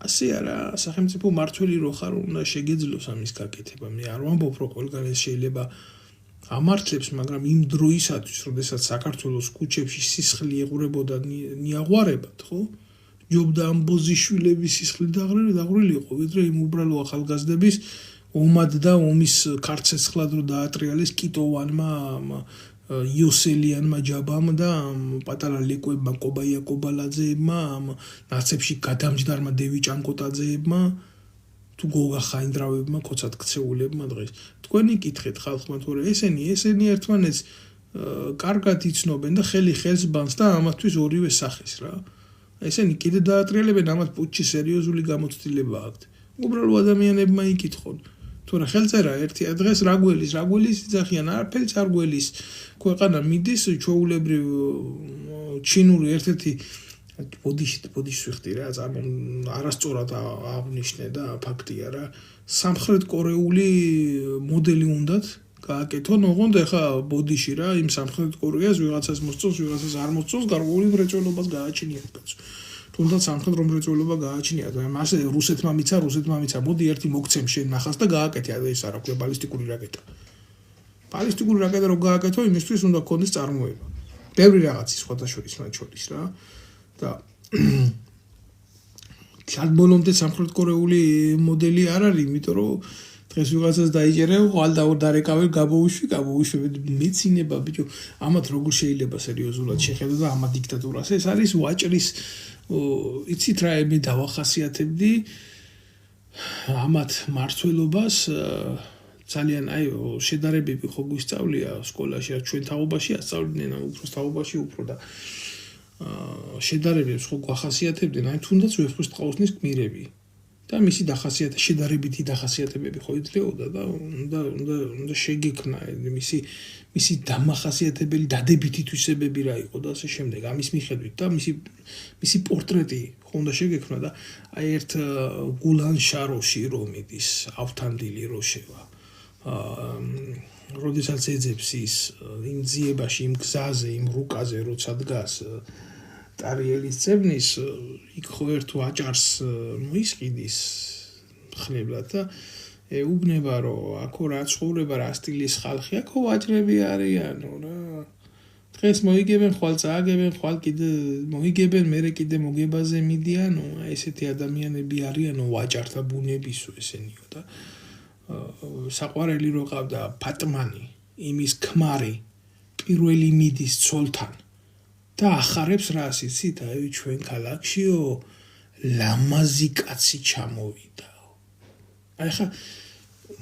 ასე არა სახელმწიფო მმართველი რო ხარ უნდა შეგეძლოს ამის გაკეთება მე არ ვამბობ რომ ყველგან ეს შეიძლება ამართლებს, მაგრამ იმ დროისათვის, როდესაც საქართველოს ქუჩებში სისხლი ეღურებოდა ნიაღვარებად, ხო? ჯობდა ამ ბოზიშვილების სისხლი დაღვრილი იყო, ვიდრე იმ უბრალო ახალგაზრდების ომად და ომის ქარცეცხლად რო დაატრიალეს კიტოვანმა იოსელიანმა ჯაბამ და პატარა ლეკვებმა კობაია კობალაძეებმა, ნაცებში გადამჯდარმა დევი ჭანკოტაძეებმა თუ გოგა ხაინდრავებმა კოცად ქცეულებმა დღეს თქვენი კითხეთ ხალხმა თორე ესენი ერთმანეთს კარგად იცნობენ და ხელი ხელს ბანს და ამათთვის ორივე სახეს რა ესენი კიდე დაატრიალებენ ამათ პუჩი სერიოზული გამოცდილება აქვთ უბრალო ადამიანებმა იკითხონ თორე ხელწერა ერთია დღეს რაგველის იძახიან არაფერიც არ გველის ქვეყანა მიდის ჩვეულებრივ ჩინური ერთ-ერთი ბოდიში ვიხდი რა არასწორად აღნიშნე და ფაქტია რა სამხრეთ კორეული მოდელი უნდათ გააკეთონ ოღონდ ეხა ბოდიში რა იმ სამხრეთ კორეას ვიღაცას მოსწონს ვიღაცას არ მოსწონს გარკვეული მრეწველობას გააჩნიათ კაცო თუნდაც სამხრეთ რომ მრეწველობა გააჩნიათ ასე რუსეთმა მიცა მოდი ერთი მოგცემ შენ ნახას და გააკეთე ეს არა ქვია ბალისტიკური რაკეტა რო გააკეთო იმისთვის უნდა გქონდეს წარმოება ბევრი რაღაცის სხვადასხვა მათ შორის რა და სად ბოლომდე სამხრეთ კორეული მოდელი არ არის, იმიტომ რომ დღეს ვიღაცას დაიჭერე, ხვალ დარეკავე გაბოუშვი მეცინება ბიჭო, ამათ როგორ შეიძლება სერიოზულად შეხედო და ამა დიქტატურას. ეს არის ვაჭრის იცით რა მე დავახასიათებდი ამათ მართლობას ძალიან აი შედარებები ხო გვისწავლია სკოლაში, ჩვენ თაობაში ასწავლიდნენ, უფროს თაობაში უფრო და შედარებებს ხო გვახასიათებდნენ, აი თუნდაც ვეფხისტყაოსნის გმირები. და მისი შედარებითი დახასიათებები ხო იძლეოდა და უნდა შეგექნა მისი დამახასიათებელი დადებითი თვისებები რა იყო და ასე შემდეგ. ამის მიხედვით და მისი პორტრეტი ხო უნდა შეგექნა და აი ერთ გულან შაროში რომ მიდის ავთანდილი როშევა. როდესაც ეძებს ის იმ ძიებაში, იმ გზაზე, იმ რუკაზე როცა დგას ტარიელის წევნის იქ ხო ერთ ვაჭარს მოისყიდის ხნებლად და ეუბნება რომ აქო რა ცხოვრება რა სტილის ხალხი აქო ვაჭრები არიანო რა დღეს მოიგებენ ხვალ წააგებენ ხვალ კიდე მოიგებენ მერე კიდე მოგებაზე მიდიანო ესეთი ადამიანები არიანო ვაჭართა ბუნებისო ესენიო და საყვარელი რო ყავდა ფატმანი იმის ქმარი პირველი მიდის ცოლთან და ახარებს რას იცით აი ჩვენ ქალაქშიო ლამაზი კაცი ჩამოვიდაო აი ხა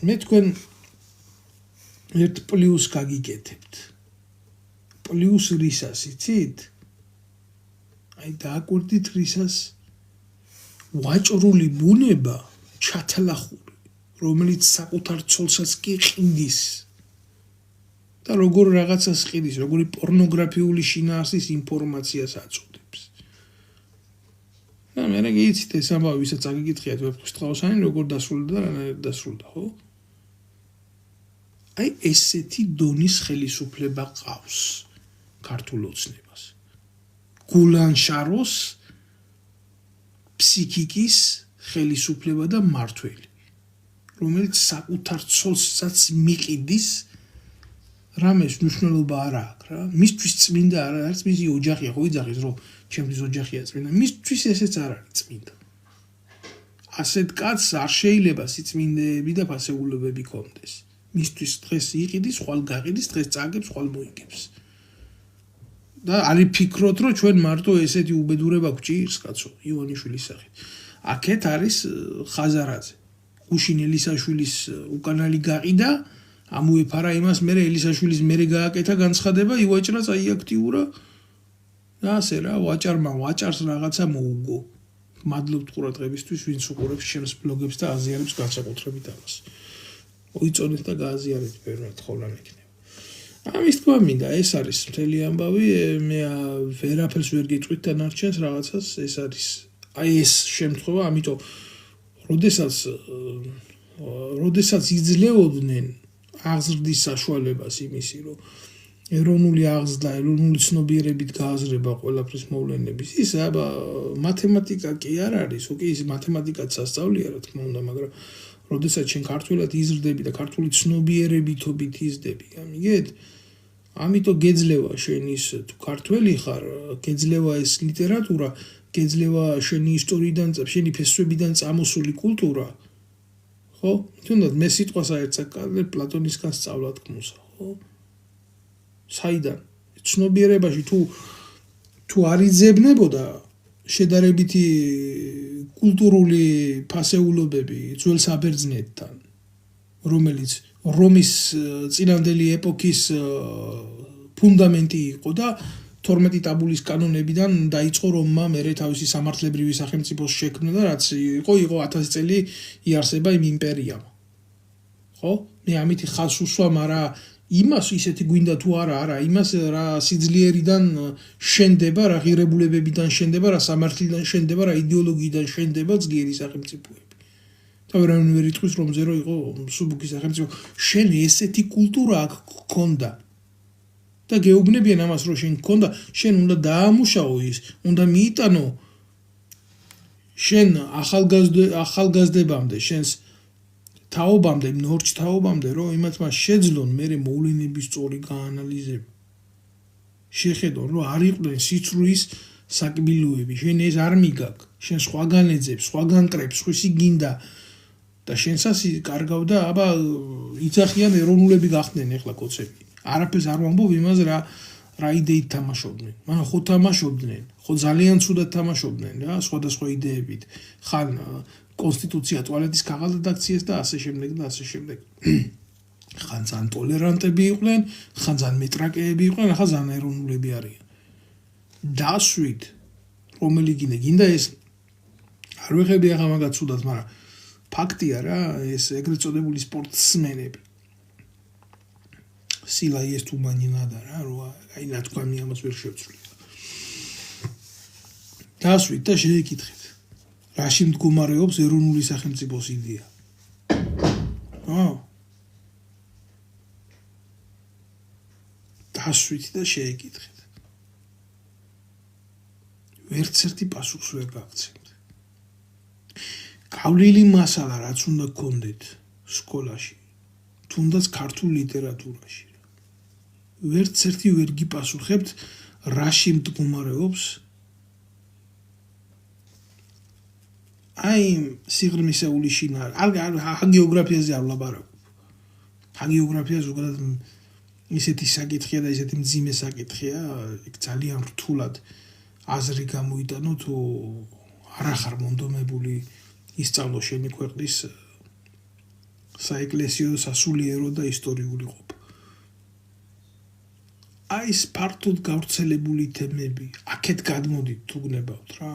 მე თქვენ ერთ პლუს გაგიკეთებთ პლუს რისას იცით აი დააკვირდით რისას ვაჭრული ბუნება ჩათლახური რომელიც საკუთარ ცოლსაც კი ყინდის და როგორ რაღაცას ყიდის, როგორი პორნოგრაფიული შინაარსის ინფორმაციას აწოდებს. და მე რა გიცით ეს ამბავი, ვისაც აგიკითხიათ ვეფხისტყაოსანი, როგორ დასრულდა და რანაირად დასრულდა, ხო? აი ესეთი დონის ხელისუფლება ყავს ქართულ ოცნებას. გულან შაროს ფსიქიკის ხელისუფლება და მართველი, რომელიც საკუთარ ცოლსაც მიყიდის რამეს მნიშვნელობა არ აქვს რა მისთვის წმინდა არ არის მისი ოჯახია ხო იძახის რომ ჩემთვის ოჯახია წმინდა მისთვის ესეც არ არის წმინდა ასეთ კაცს არ შეიძლება სიწმინდეები და ფასეულებები კონდეს მისთვის დღეს იყიდის ხვალ გაყიდის დღეს წააგებს ხვალ მოიგებს და არის ფიქრობთ რომ ჩვენ მარტო ესეთი უბედურება გვჭირს კაცო ივანიშვილის სახით აქეთ არის ხაზარაძე გუშინ ელისაშვილის უკანალი გაყიდა ამუეფარა იმას მე ელისაშვილის მერე გააკეთა განცხადება ივაჭრა წაიაქტიურა და ასე რა ვაჭარს რაღაცა მოუგო მადლობთ ყურადღებისთვის ვინც უყურებს ჩემს ბლოგებს და აზიარებს განსაკუთრებით ამას მოიწონეთ და გააზიარეთ ბევრად ხოლმე მეკნება ამის თქვა მინდა ეს არის მთელი ამბავი მე ვერაფერს ვერ გიტყვით დანარჩენს რაღაცას ეს არის აი ეს შემთხვევა ამიტომ როდესაც იძლეოდნენ აღზრდის საშუალებას იმისი რომ ეროვნული აღზრდა ეროვნული ცნობიერებით გააზრება ყველაფრის მოვლენების ის აბა მათემატიკა კი არ არის ოკეი ის მათემატიკაც ასწავლია რა თქმა უნდა მაგრამ როდესაც შენ ქართულად იზრდები და ქართული ცნობიერებითობით იზრდები ამიგეთ ამიტომ გეძლევა შენ ის თუ ქართველი ხარ გეძლევა ეს ლიტერატურა გეძლევა შენი ისტორიიდან შენი ფესვებიდან წამოსული კულტურა ხო? თუნდაც მე სიტყვას აერწაკალე პლატონისგან სწავლა თქმულსა, ხო? საიდან? ცნობიერებაში თუ არ იძებნებოდა შედარებითი კულტურული ფასეულობები ძველ საბერძნეთთან, რომელიც რომის წინანდელი ეპოქის ფუნდამენტი იყო და 12 ტაბულის კანონებიდან დაიწყო რომმა მერე თავისი სამართლებრივი სახელმწიფოს შექმნა და რაც იყო 1000 წელი იარსება იმ იმპერიამ. ხო? მე ამითი ხაზს უსვამ არა იმას ისეთი გვინდა თუ არა, იმას რა სიძლიერიდან შენდება, რა ღირებულებებიდან შენდება, რა სამართლიდან შენდება, რა იდეოლოგიიდან შენდება ძლიერი სახელმწიფოები. და ვერავინ ვერ იტყვის რომ ზერო იყო მსუბუქი სახელმწიფო. შენ ესეთი კულტურა აქ გქონდა. და გეუბნებიან ამას რომ შენ გქონდა, შენ უნდა დაამუშაო ის, უნდა მიიტანო შენ ახალგაზრდებამდე, შენს თაობამდე, ნორჩ თაობამდე, რომ იმათ მას შეძლონ მერე მოვლენების სწორი გაანალიზება. შეხედონ, რომ არ იყვნენ სიცრუის საკბილოები, შენ ეს არ მიგაკ, შენ სხვაგან ეძებს, სხვაგან ტრებს, სხვისი გინდა და შენსაც კარგავ და აბა იცახიან ეროვნულები გახდნენ ეხლა კოცები. არაფერს არ ვამბობ იმას რა იდეით თამაშობდნენ. მაგრამ ხო თამაშობდნენ, ხო ძალიან ცუდად თამაშობდნენ რა, სხვადასხვა იდეებით. ხან კონსტიტუცია ტუალეტის ქაღალდად აქციეს და ასე შემდეგ და ასე შემდეგ. ხან ძალიან ტოლერანტები იყვნენ, ხან ძალიან მეტრაკეები იყვნენ, ახლა ძალიან ეროვნულები არიან. დასვით რომელი გინდა ეს არ ვეხები ახლა მაგათ ცუდად, მაგრამ ფაქტია რა, ეს ეგრეთ წოდებული სპორტსმენები. სილა ის თუ მანინადა რა, აი ნათქვამი ამას ვერ შევცვლი. დასვით და შეეკითხეთ. რაში მდგომარეობს ეროვნული სახელმწიფოს იდეა? დასვით და შეეკითხეთ. ვერც ერთი პასუხს ვერ გაგცემთ. გავლილი მასალა რაც უნდა გქონდეთ სკოლაში, თუნდაც ქართულ ლიტერატურაში. ვერც ერთი ვერ გიპასუხებთ რაში მდგომარეობს აი სიღრმისეული შინაარი. ჰაგიოგრაფიაზე არ ვლაპარაკობ. ჰაგიოგრაფია ზოგადად ისეთი საკითხია და ისეთი მძიმე საკითხია, იქ ძალიან რთულად აზრი გამოიტანო თუ არ ახარ მონდომებული ისწავლო შენი ქვეყნის საეკლესიო, სასულიერო და ისტორიული ყოფა. აი ეს ფართოდ გავრცელებული თემები, აქეთ გადმოდით თუ გნებავთ რა.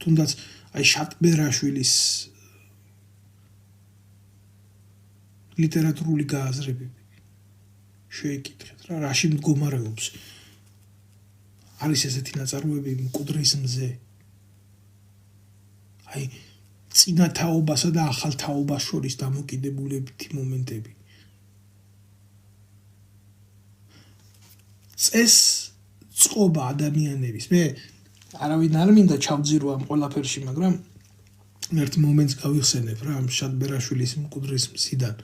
თუნდაც აი შატბერაშვილის ლიტერატურული გააზრებები შეეკითხეთ რა, რაში მდგომარეობს. არის ესეთი ნაწარმოები მკვდრის მზე. აი წინა თაობასა და ახალ თაობას შორის დამოკიდებულებითი მომენტები. წეს წყობა ადამიანების. მე არავინ არ მინდა ჩავძირო ამ ყველაფერში, მაგრამ ერთ მომენტს გავიხსენებ რა, ამ შატბერაშვილის მკვდრის მზიდან.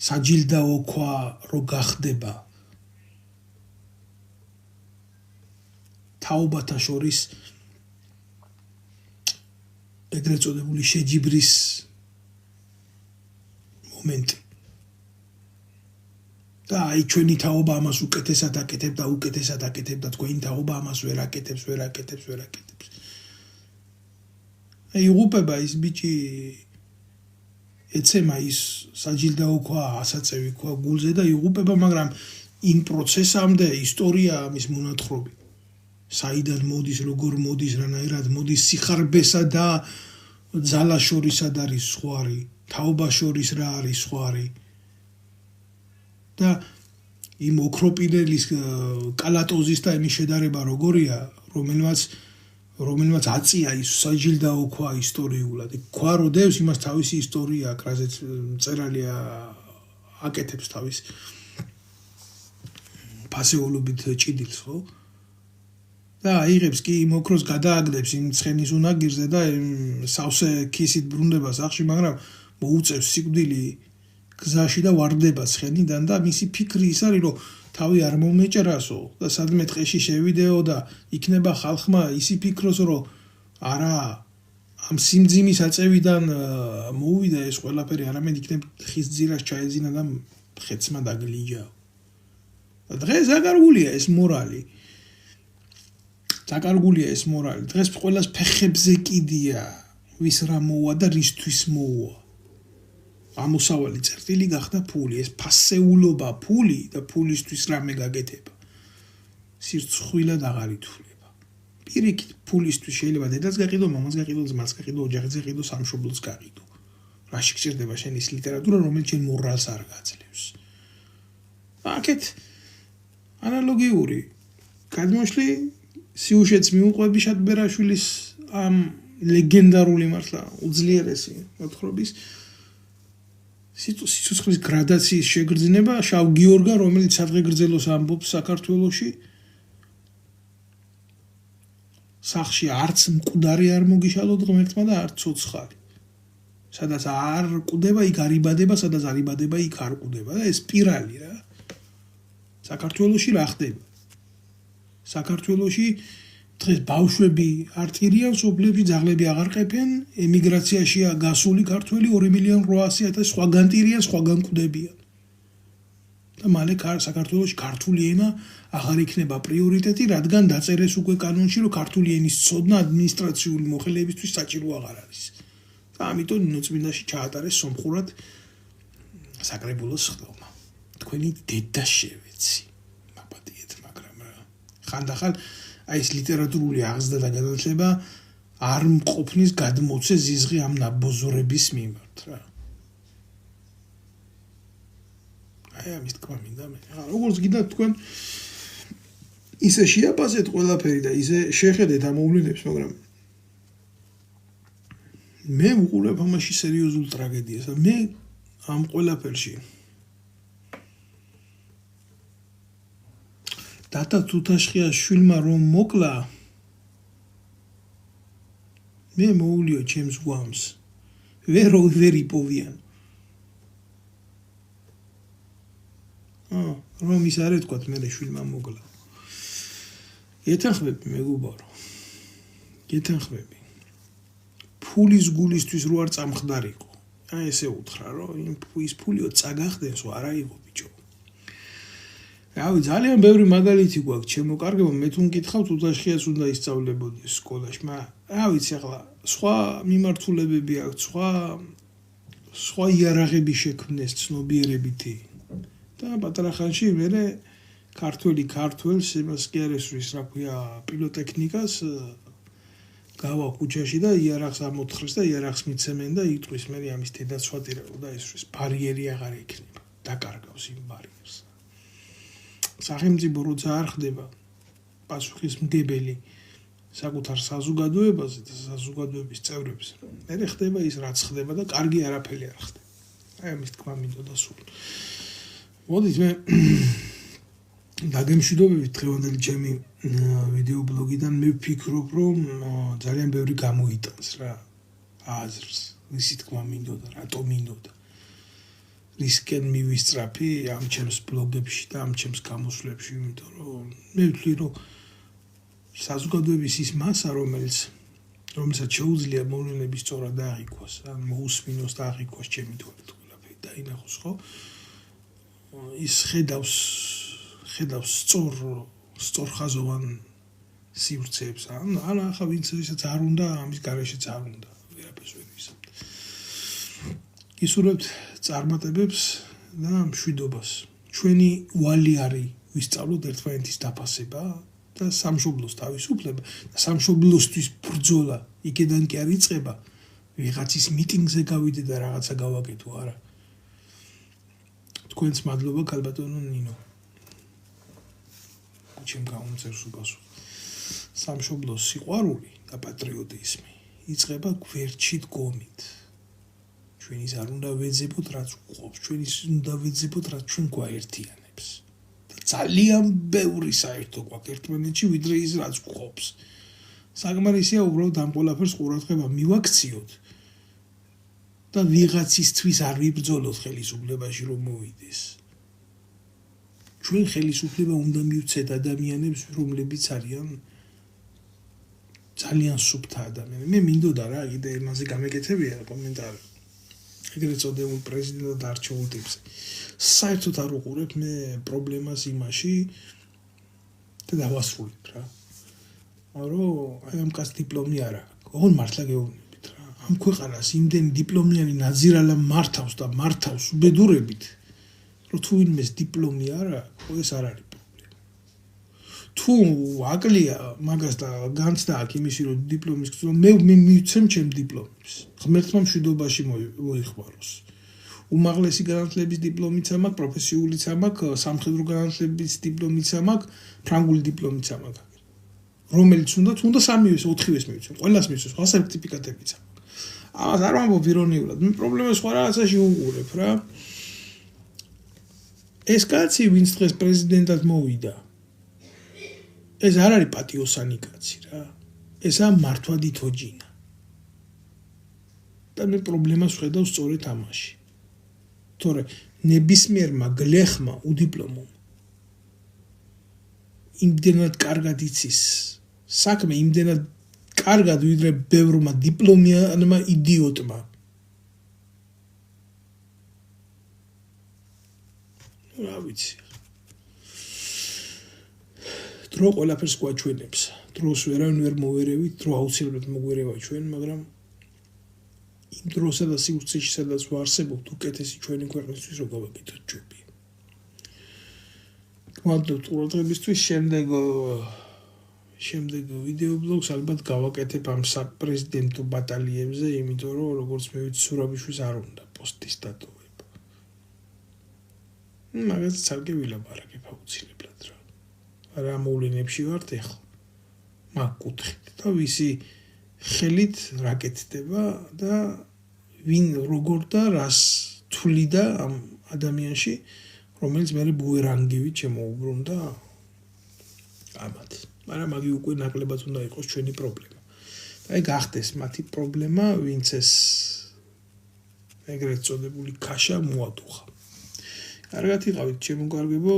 საჯილდაო ქვა რო გახდება თაობათა შორის ეგრეთ წოდებული შეჯიბრის მომენტი. და აი ჩვენი თაობა ამას უკეთესად აკეთებს და უკეთესად აკეთებს და თქვენი თაობა ამას ვერ აკეთებს. აი იღუპება ის ბიჭი ეცემა ის საჯილდაო ქვა, ასაწევი ქვა გულზე და იღუპება, მაგრამ იმ პროცესამდე ისტორია ამის მონათხრობი. საიდან მოდის, როგორ მოდის, რანაირად მოდის, სიხარბესა და ძალას შორისად არის სხვარი, თაობას შორის რა არის სხვარი. და იმ ოქროპინელის კალატოზის და იმის შედარება როგორია, რომელმაც აწია ის საჯილდაო ქვა ისტორიულად. ქვა რო დევს, იმას თავისი ისტორია აქვს, რაზეც მწერალია აკეთებს თავის ფასეულობით ჭიდილს, ხო? და აიღებს კი იმ ოქროს გადააგდებს იმ ცხენის უნაგირზე და სავსე ქისით ბრუნდება სახში, მაგრამ მოუწევს სიკვდილი გზაში და ვარდება ცხენიდან და მისი ფიქრი ის არის, რომ თავი არ მომეჭრასო და სადმე ტყეში შევიდეო და იქნება ხალხმა ისი ფიქროს, რომ არა ამ სიმძიმის აწევიდან მოუვიდა ეს ყველაფერი, არამედ იქნებ ხის ძირას ჩაეძინა და ხეცმა დაგლიჯაო. და დღეს აკარგულია ეს მორალი. დაკარგულია ეს მორალი. დღეს ყველას ფეხებზე კიდია, ვის რა მოუვა და რისთვის მოუვა. ამოსავალი წერტილი გახდა ფული, ეს ფასეულობა ფული და ფულისთვის რამე გაკეთება. სირცხვილად აღარ ითვლება. პირიქით ფულისთვის შეიძლება დედას გაყიდო, მამას გაყიდო, ძმას გაყიდო, ოჯახს გაყიდო, სამშობლოს გაყიდო. რაში გჭირდება შენ ის ლიტერატურა, რომელიც შენ მორალს არ გაძლევს. აქეთ ანალოგიური გადმოშლი სიუჟეტს მიუყვები შატბერაშვილის ამ ლეგენდარული მართლა უძლიერესი მოთხრობის სიცოცხლის გრადაციის შეგრძნება, შავ გიორგა, რომელიც სადღეგრძელოს ამბობს საქართველოში, სახში არც მკვდარი არ მოგიშალოთ ღმერთმა და არც ცოცხალი. სადაც არ კვდება, იქ არ იბადება, სადაც არ იბადება, იქ არ კვდება და ეს სპირალი რა. საქართველოში რა ხდება? საქართველოში დღეს ბავშვები არტირიან, სოფლებში ძაღლები აღარ ყეფენ, ემიგრაციაშია გასული ქართველი 2,800,000 სხვაგან ტირიან, სხვაგან კვდებიან. და მალე საქართველოში ქართული ენა აღარ იქნება პრიორიტეტი, რადგან დაწერეს უკვე კანონში, რომ ქართული ენის ცოდნა ადმინისტრაციული მოხელეებისთვის საჭირო აღარ არის. და ამიტომ ნოწმინდაში ჩაატარეს სომხურად საკრებულოს ხდომა. თქვენი დედა შევეცი. მაპატიეთ, მაგრამ ხანდახან აი ეს ლიტერატურული აღზრდა და გადაცლება არ მყოფნის გადმოცე ზიზღი ამ ნაბოზორების მიმართ რა. აი ამის თქვა მინდა მე. როგორც გინდათ თქვენ ისე შეაფასეთ ყველაფერი და ისე შეხედეთ ამ მოვლენებს, მაგრამ მე ვუყურებ ამაში სერიოზულ ტრაგედიას. მე ამ ყველაფერში დატა თუთაშხიას შვილმა რომ მოკლა მე მოულიო ჩემს გვამს ვერ იპოვიან რომ ის არ ეთქვათ მე შვილმა მოკლა ეთანხმები მეგობარო ეთანხმები ფულის გულისთვის რო არ წამხდარიყო აი ესე უთხრა რომ ის ფულიო წაგახდენს არა იყო ბიჭო რავი ძალიან ბევრი მაგალითი გვაქვს ჩემო კარგებო მე თუ მკითხავთ თუთაშხიას უნდა ისწავლებოდეს სკოლაში მაგრამ რა ვიცი ახლა სხვა მიმართულებები აქვს სხვა იარაღები შექმნეს ცნობიერებითი და პატარა ხანში მე ქართველს იმას კი არ ესვრის რა ქვია პილოტექნიკას გავა ქუჩაში და იარაღს ამოთხრეს და იარაღს მიცემენ და იტყვის მე ამის დედაცვატირებო და ესვრის ბარიერი აღარ იქნება დაკარგავს იმ ბარიერს სახელმწიფო როცა არ ხდება პასუხისმგებელი საკუთარ საზოგადოებაზე და საზოგადოების წევრებს მე ხდება ის რაც ხდება და კარგი არაფერი არ ხდება აი ამის თქმა მინდოდა სულ მოდით მე დაგემშვიდობებით დღევანდელი ჩემი ვიდეო ბლოგიდან მე ვფიქრობ რომ ძალიან ბევრი გამოიტანს რა აზრს ისი თქმა მინდოდა რატო მინდოდა რისკენ მივისწრაფი ამ ჩემს ბლოგებში და ამ ჩემს გამოსვლებში იმიტომ რომ მე ვთვლი რომ საზოგადოების ის მასა რომელსაც შეუძლია მოვლენების სწორად აღიქვას ან მოусმინოს და აღიქვას ჩემი თვალით ყველაფერი დაინახოს ხო ის ხედავს სწორხაზოვან სივრცეებს ან ახლა ვინც ისაც არ უნდა ამის გარეშეც არ უნდა ვერაფერს ვერ ვისაუბრებთ ისურვებთ წარმატებებს და მშვიდობას ჩვენი ვალი არის ვისწავლოთ ერთმანეთის დაფასება და სამშობლოს თავისუფლება და სამშობლოსთვის ბრძოლა იქიდან კი არ იწყება ვიღაცის მიტინგზე გავიდე და რაღაცა გავაკეთო არა თქვენს მადლობა ქალბატონო ნინო ჩემ გამომწერს უპასუხ სამშობლოს სიყვარული და პატრიოტიზმი იწყება გვერდში დგომით ჩვენ ის არ უნდა ვეძებოთ რაც გვყობს ჩვენ ის უნდა ვეძებოთ რაც ჩვენ გვაერთიანებს და ძალიან ბევრი საერთო გვაქვს ერთმანეთში ვიდრე ის რაც გვყობს საკმარისია უბრალოდ ამ ყველაფერს ყურადღება მივაქციოთ და ვიღაცისთვის არ ვიბრძოლოთ ხელისუფლებაში რომ მოვიდეს ჩვენ ხელისუფლება უნდა მივცეთ ადამიანებს რომლებიც არიან ძალიან სუფთა ადამიანები მე მინდოდა რა კიდე იმაზე გამეკეთებია კომენტარი ეგრეთ წოდებულ პრეზიდენტად არჩეულ ტიპზე საერთოდ არ უყურებ მე პრობლემას იმაში და დავასრულებ რა რომ აი ამ კაც დიპლომი არა ოღონ მართლა გეუბნებით რა ამ ქვეყანას იმდენი დიპლომიანი ნაძირალა მართავს და მართავს უბედურებით რომ თუ ვინმეს დიპლომი არა ეს არ არის პრობლემა თუ აკლია მაგას და განცდა აქ იმისი რომ დიპლომის მე მივცემ ჩემ დიპლომებს ღმერთმა მშვიდობაში მოიხმაროს უმაღლესი განათლების დიპლომიც ამაქვს პროფესიულიც ამაქვს სამხედრო განათლების დიპლომიც ამაქვს ფრანგული დიპლომიც ამაქვს რომელიც უნდა სამივეს 4-ვეს მივცემ ყველას მივცემ სხვა სერტიფიკატებიც ამას არ ვამბობ ირონიულად მე პრობლემას სხვა რაღაცაში უყურებ რა ეს კაცი ვინც დღეს პრეზიდენტად მოვიდა ეს არ არის პატიოსანი კაცი რა ესა მართვადი თოჯინა და მე პრობლემას ვხედავ სწორედ ამაში თორე ნებისმიერმა გლეხმა უდიპლომო იმდენად კარგად იცის საქმე, იმდენად კარგად ვიდრე ბევრმა დიპლომიანმა იდიოტმა. რა ვიცი. დრო ყველაფერს გვაჩვენებს. დროს ვერავინ ვერ მოვერევით, დრო აუცილებლად მოგვერევა ჩვენ, მაგრამ იმ დროსა და სივრცეში, სადაც ვარსებობთ, უკეთესი ჩვენი ქვეყნისთვის რო გავაკეთოთ ჯობია. გმადლობთ ყურადღებისთვის. შემდეგ ვიდეო ბლოგს ალბათ გავაკეთებ ამ საპრეზიდენტო ბატალიებზე, იმიტომ რომ როგორც მე ვიცი, სურაბიშვილს არ უნდა პოსტის დატოვება. მაგას ცალკე ვილაპარაკებ აუცილებლად რა. რა მოვლენებში ვართ ახლა. მაგ კუთხით და ვისი ხელით რა კეთდება და ვინ როგორ და რას თვლიდა ამ ადამიანში, რომელიც მე ბუერანგივით შემოუბრუნდა ამათ. მაგრამ მაგი უკვე ნაკლებად უნდა იყოს ჩვენი პრობლემა. და აი გახდეს მათი პრობლემა, ვინც ეს ეგრეთ წოდებული ქაშა მოატუხა. კარგად იყავით, ჩემო კარგებო,